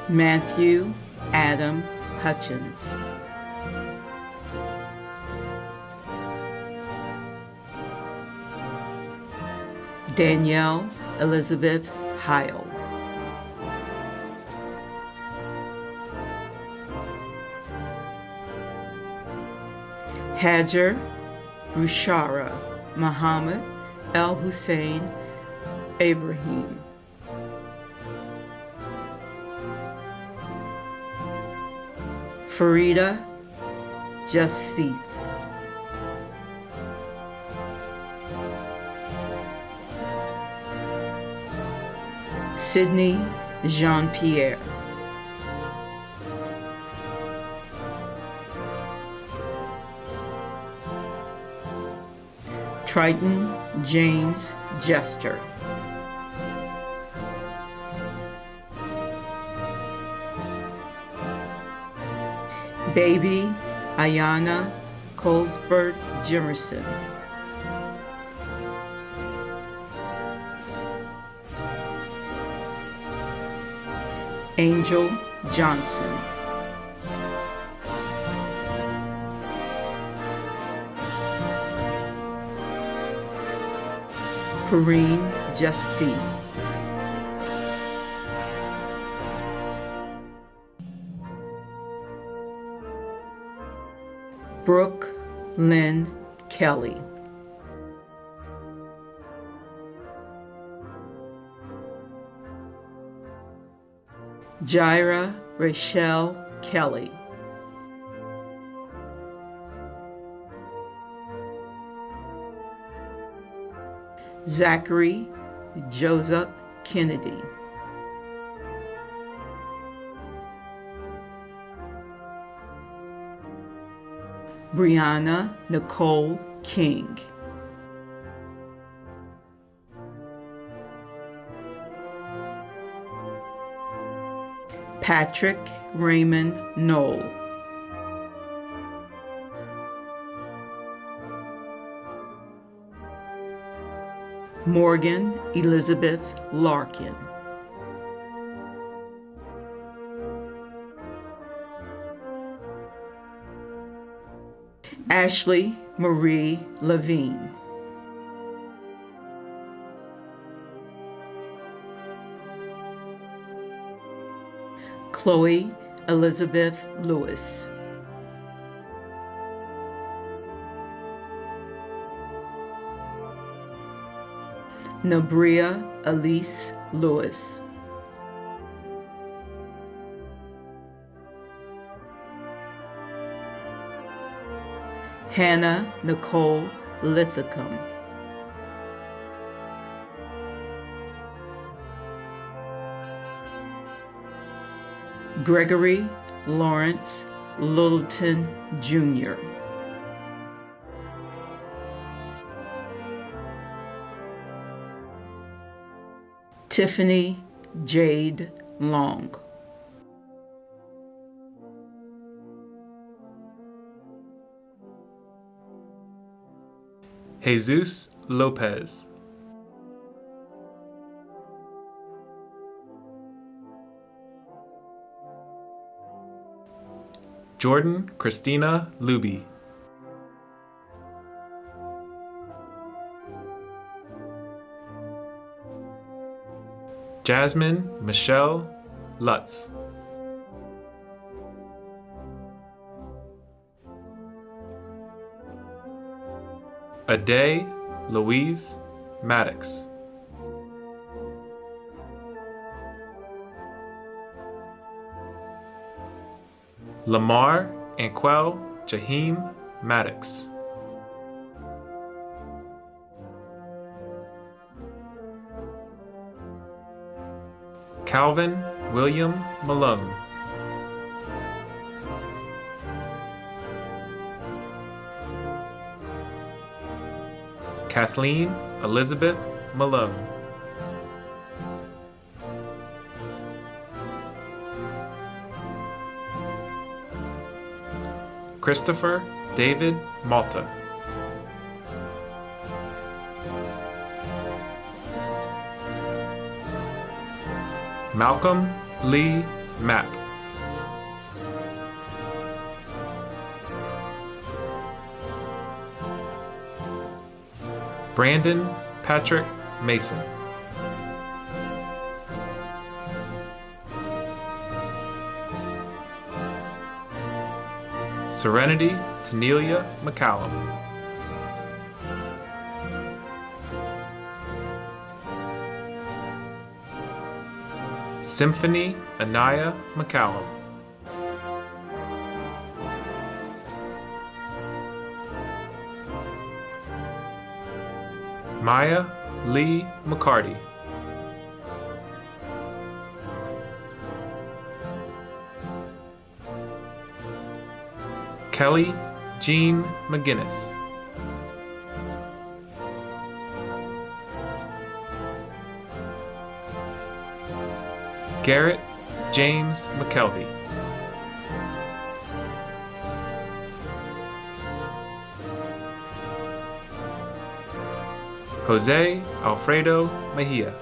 Matthew Adam Hutchins. Danielle Elizabeth Heil. Hajar Rushara Muhammad El Hussein Ibrahim. Farida Jasith. Sydney Jean-Pierre, Triton James Jester, Baby Ayana Colesbert Jimerson, Angel Johnson, Perrine Justine, Brooke Lynn Kelly, Jaira Rachelle Kelly, Zachary Joseph Kennedy, Brianna Nicole King, Patrick Raymond Knoll, Morgan Elizabeth Larkin, Ashley Marie Levine, Chloe Elizabeth Lewis, Nabria Elise Lewis, Hannah Nicole Lithicum, Gregory Lawrence Littleton Jr., Tiffany Jade Long, Jesus Lopez, Jordan Christina Luby, Jasmine Michelle Lutz, Aday Louise Maddox, Lamar Anquel Jaheim Maddox, Calvin William Malone, Kathleen Elizabeth Malone, Christopher David Malta, Malcolm Lee Mapp, Brandon Patrick Mason, Serenity Tanelia McCallum, Symphony Anaya McCallum, Maya Lee McCarty, Kelly Jean McGinnis. Garrett James McKelvey. Jose Alfredo Mejia.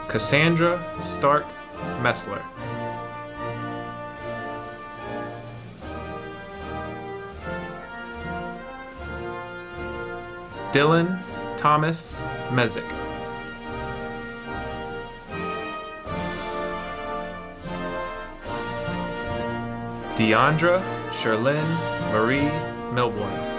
Cassandra Stark Messler. Dylan Thomas Mezek. Deandra Sherlyn Marie Milborn.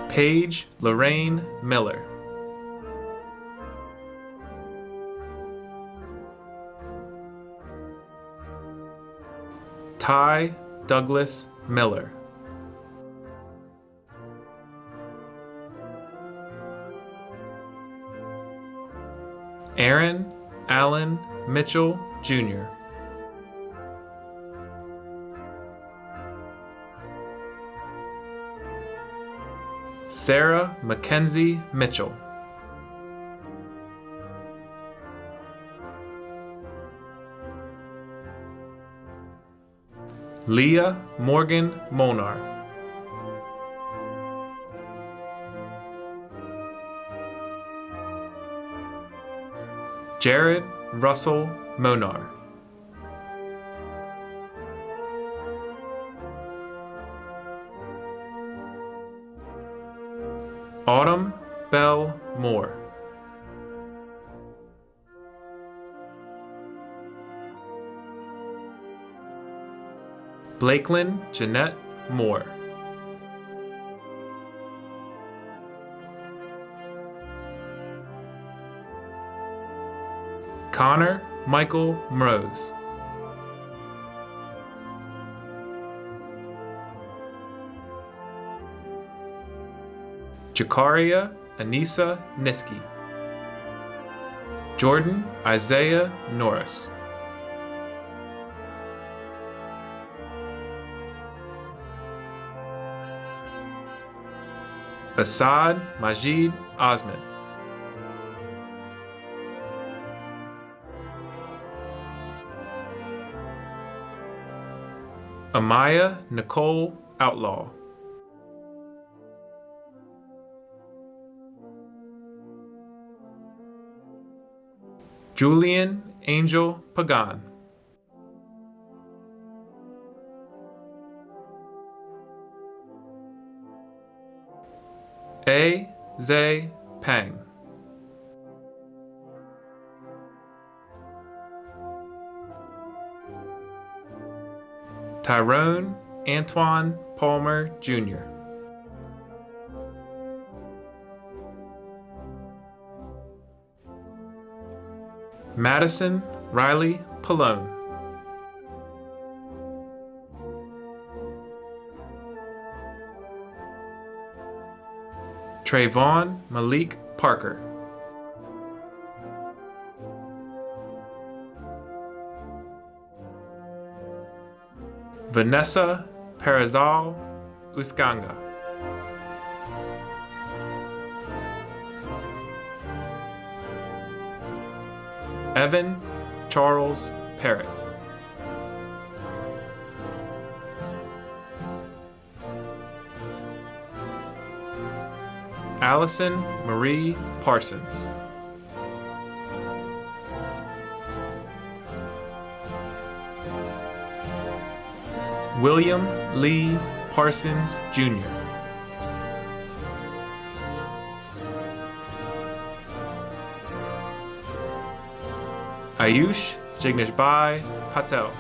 Paige Lorraine Miller. Ty Douglas Miller. Aaron Allen Mitchell, Jr. Sarah Mackenzie Mitchell. Leah Morgan Molnar. Jared Russell Monar. Autumn Bell Moore. Blakelyn Jeanette Moore. Connor Michael Mrose. Jakaria Anissa Niski. Jordan Isaiah Norris. Asad Majid Osman. Amaya Nicole Outlaw. Julian Angel Pagan. A. Zay Pang. Tyrone Antoine Palmer, Jr. Madison Riley Pallone. Trayvon Malik Parker. Vanessa Parazal Uskanga. Evan Charles Parrott. Allison Marie Parsons. William Lee Parsons, Jr. Ayush Jigneshbhai Patel.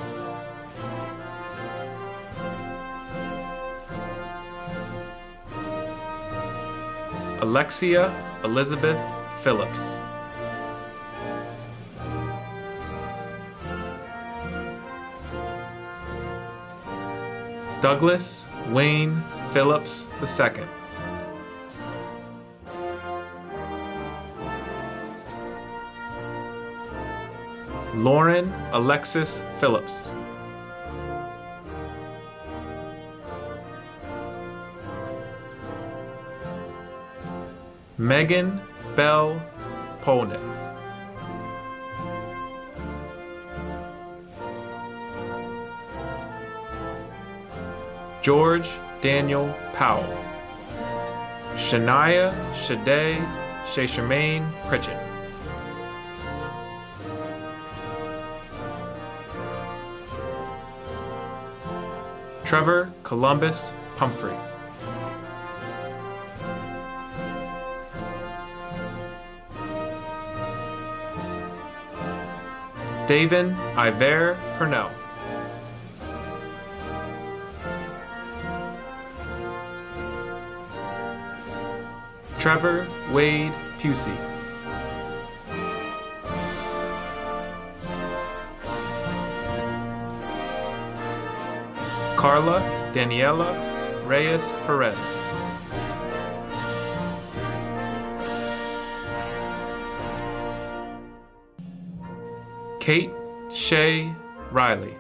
Alexia Elizabeth Phillips. Douglas Wayne Phillips II. Lauren Alexis Phillips. Megan Bell Polnick. George Daniel Powell. Shania Shade Shemaine Pritchett. Trevor Columbus Pumphrey. David Iver Purnell. Trevor Wade Pusey. Carla Daniela Reyes Perez. Kate Shea Riley.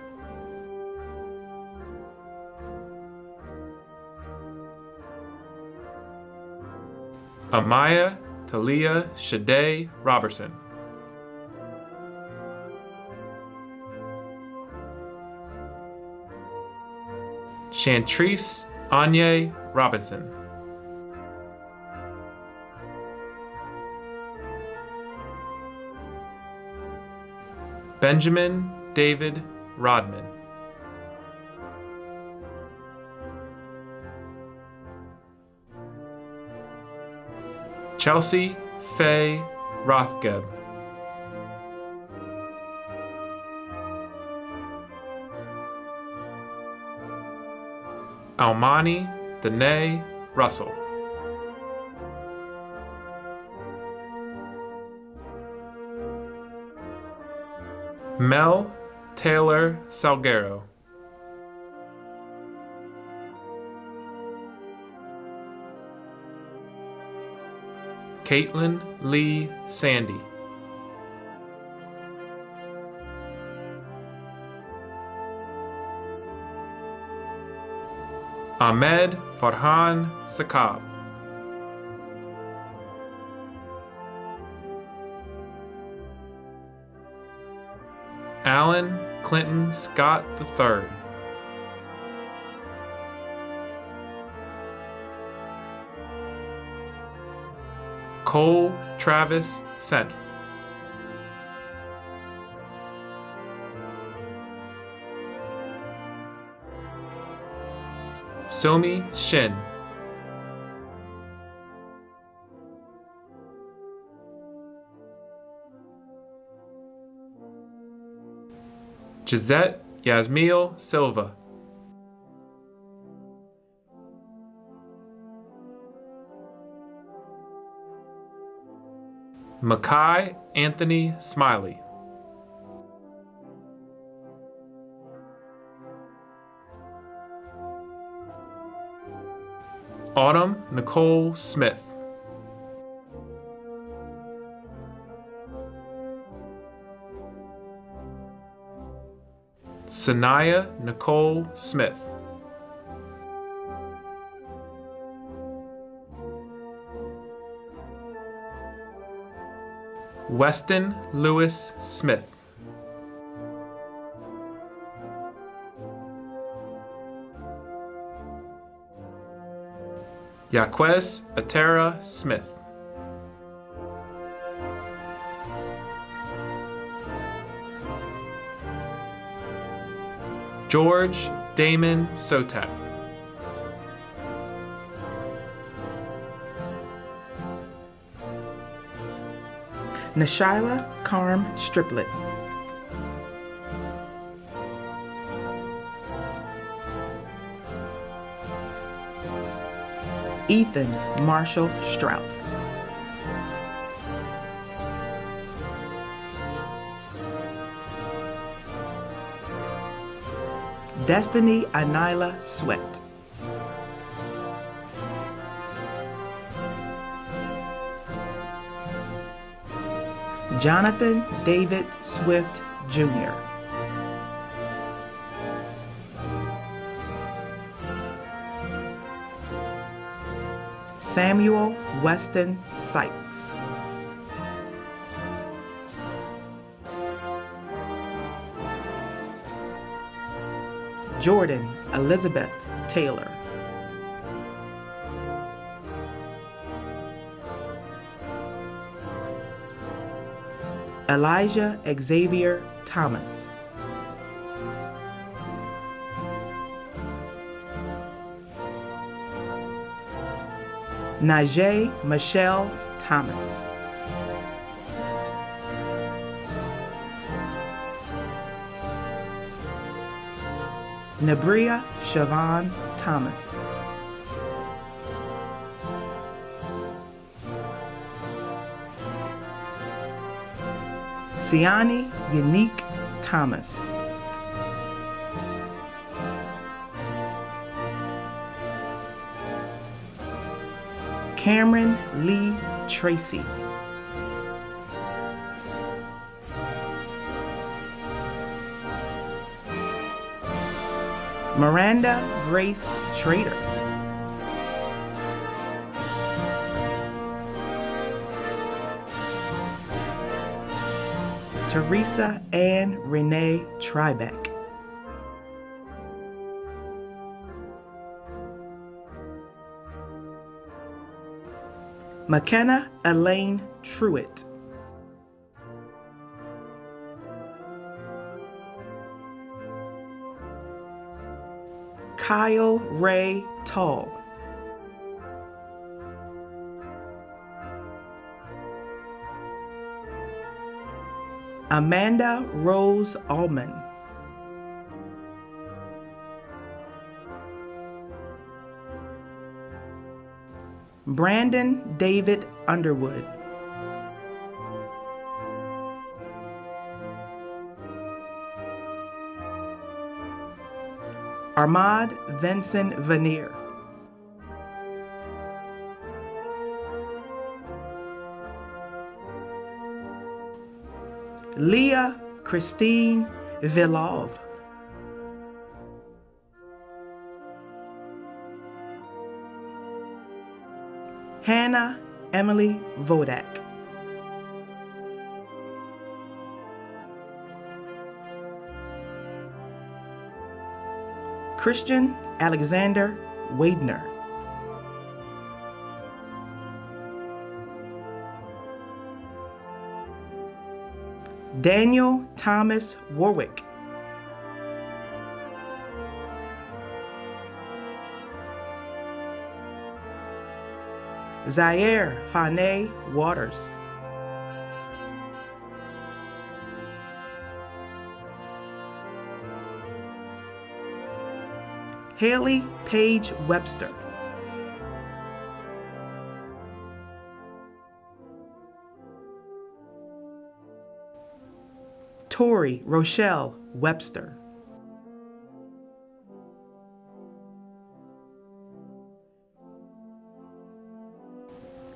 Amaya Talia Shade Robertson. Chantrice Anye Robinson. Benjamin David Rodman. Chelsea Faye Rothgeb. Almani Danae Russell. Mel Taylor Salguero. Caitlin Lee Sandy. Ahmed Farhan Sakab. Alan Clinton Scott III. Cole Travis Sent. Somi Shin. Gisette Yasmiel Silva. Makai Anthony Smiley. Autumn Nicole Smith. Sanaya Nicole Smith. Weston Lewis Smith. Yaquez Atera Smith. George Damon Sotak. Nashyla Carm Striplet. Ethan Marshall Strauss. Destiny Anila Sweat. Jonathan David Swift Jr. Samuel Weston Sykes. Jordan Elizabeth Taylor. Elijah Xavier Thomas. Najee Michelle Thomas. Nabria Siobhan Thomas. Siani Unique Thomas. Cameron Lee Tracy. Miranda Grace Trader. Teresa Ann Renee Tribeck. McKenna Elaine Truitt. Kyle Ray Tall. Amanda Rose Allman. Brandon David Underwood. Armand Vincent Vanier. Leah Christine Villov. Hannah Emily Vodak. Christian Alexander Wadner. Daniel Thomas Warwick. Zaire Fane Waters. Haley Page Webster. Tori Rochelle Webster.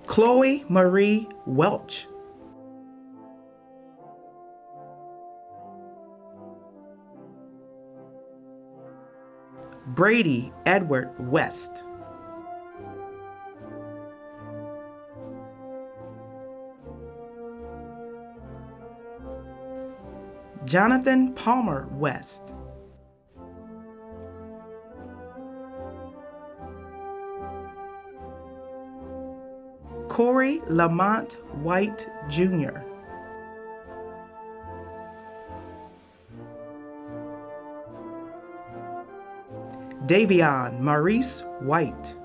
Chloe Marie Welch. Brady Edward West. Jonathan Palmer West. Corey Lamont White Jr. Davion Maurice White.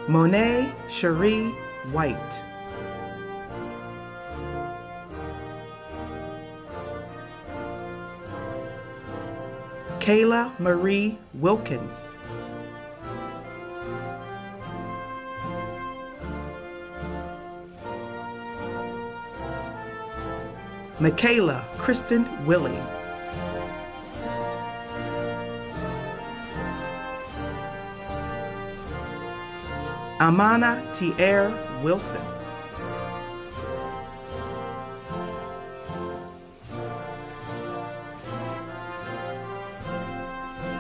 Monet Cherie White. Kayla Marie Wilkins. Michaela Kristen Willie. Amana Tier Wilson.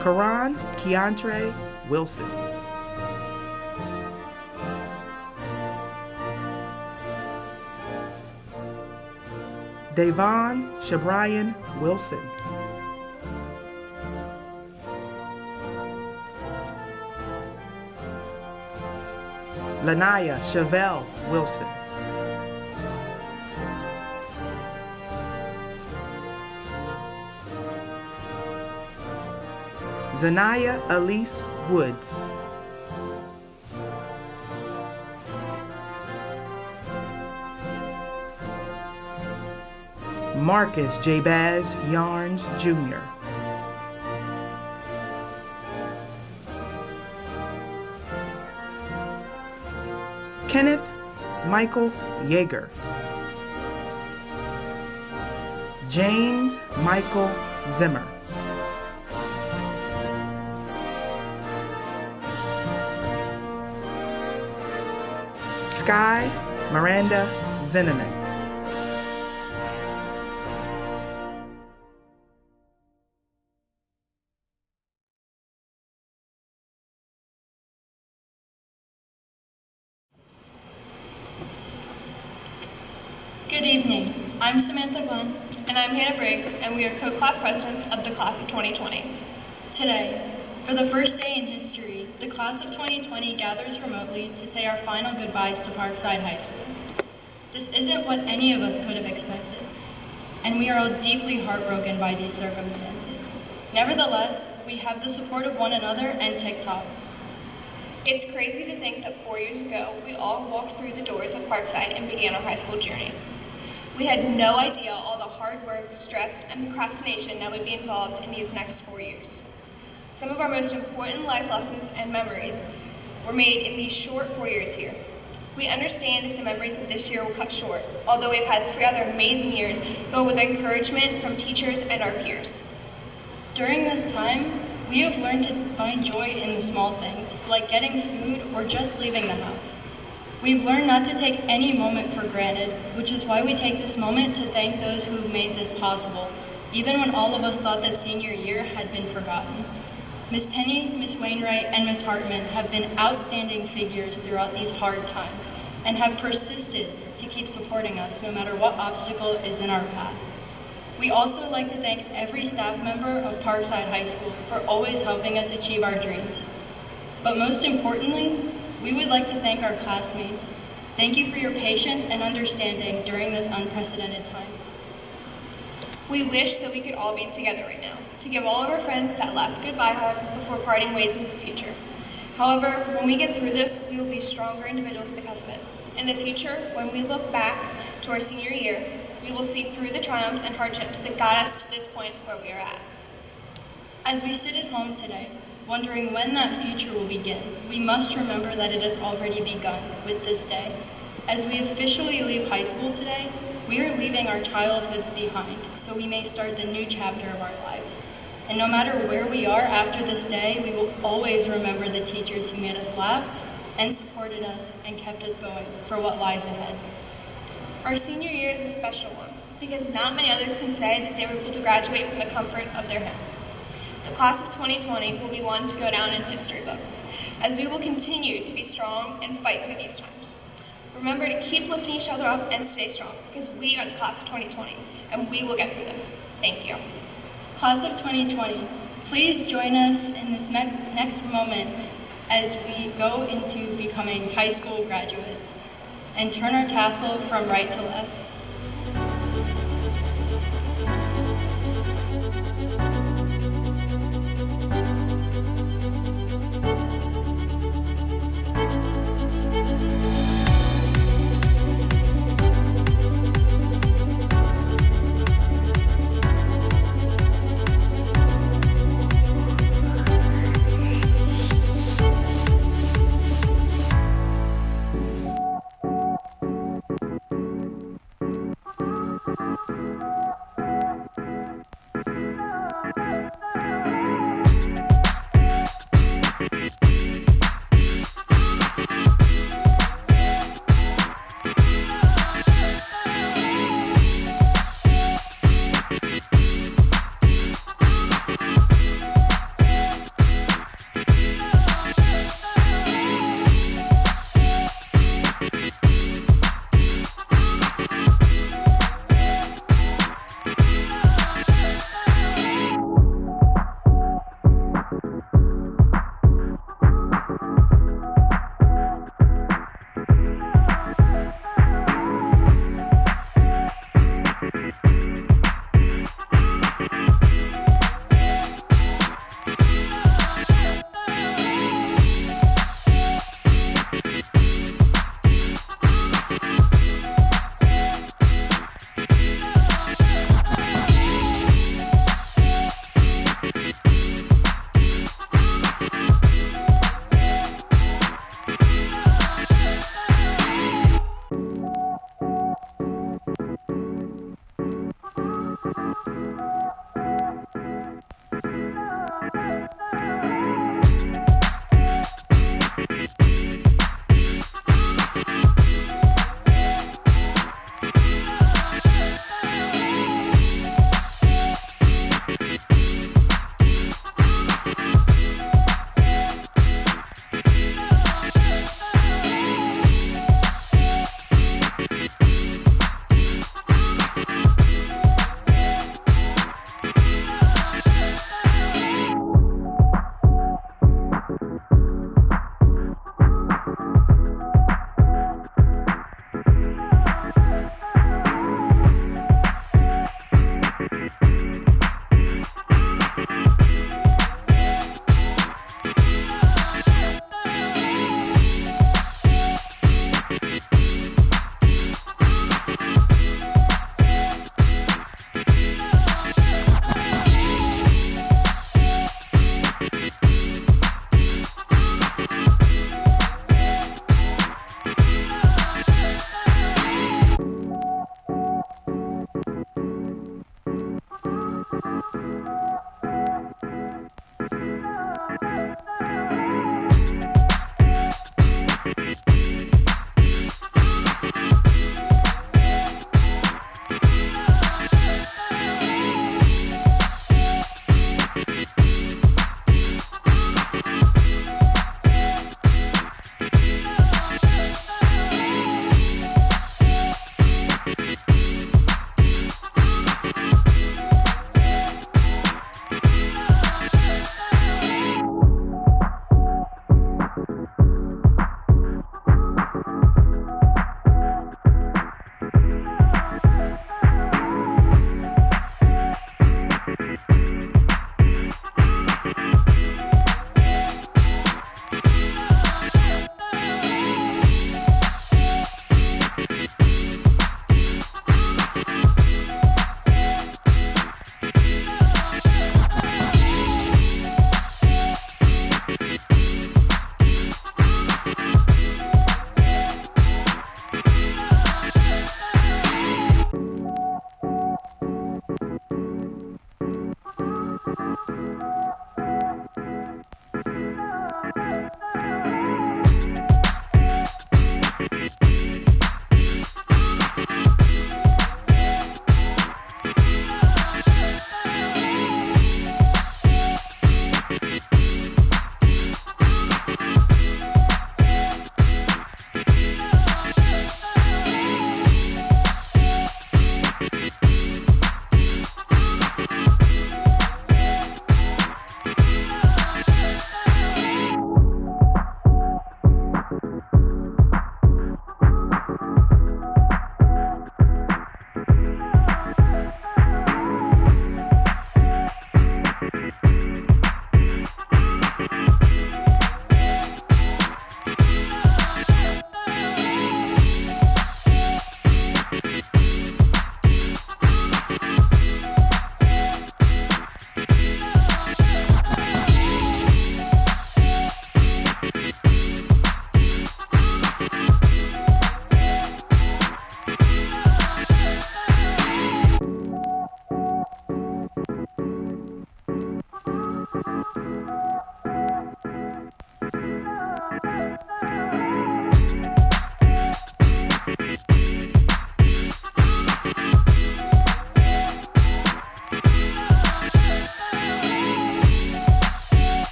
Karan Keontre Wilson. Davon Shabrian Wilson. Lanaya Chevelle Wilson. Zanaya Elise Woods. Marcus Jabaz Yarns Jr. Kenneth Michael Yeager. James Michael Zimmer. Sky Miranda Zinneman. Good evening. I'm Samantha Glenn. And I'm Hannah Briggs, and we are co-class presidents of the class of 2020. Today, for the first day in history, the class of 2020 gathers remotely to say our final goodbyes to Parkside High School. This isn't what any of us could have expected, and we are all deeply heartbroken by these circumstances. Nevertheless, we have the support of one another and TikTok. It's crazy to think that 4 years ago, we all walked through the doors of Parkside and began our high school journey. We had no idea all the hard work, stress, and procrastination that would be involved in these next 4 years. Some of our most important life lessons and memories were made in these short 4 years here. We understand that the memories of this year will cut short, although we've had 3 other amazing years filled with encouragement from teachers and our peers. During this time, we have learned to find joy in the small things, like getting food or just leaving the house. We've learned not to take any moment for granted, which is why we take this moment to thank those who have made this possible, even when all of us thought that senior year had been forgotten. Ms. Penny, Ms. Wainwright, and Ms. Hartman have been outstanding figures throughout these hard times and have persisted to keep supporting us no matter what obstacle is in our path. We also like to thank every staff member of Parkside High School for always helping us achieve our dreams. But most importantly, we would like to thank our classmates. Thank you for your patience and understanding during this unprecedented time. We wish that we could all be together right now, to give all of our friends that last goodbye hug before parting ways in the future. However, when we get through this, we will be stronger individuals because of it. In the future, when we look back to our senior year, we will see through the triumphs and hardships that got us to this point where we are at. As we sit at home today, wondering when that future will begin, we must remember that it has already begun with this day. As we officially leave high school today, we are leaving our childhoods behind, so we may start the new chapter of our lives. And no matter where we are after this day, we will always remember the teachers who made us laugh and supported us and kept us going for what lies ahead. Our senior year is a special one, because not many others can say that they were able to graduate from the comfort of their home. The class of 2020 will be one to go down in history books, as we will continue to be strong and fight through these times. Remember to keep lifting each other up and stay strong, because we are the class of 2020, and we will get through this. Thank you. Class of 2020, please join us in this next moment as we go into becoming high school graduates and turn our tassel from right to left.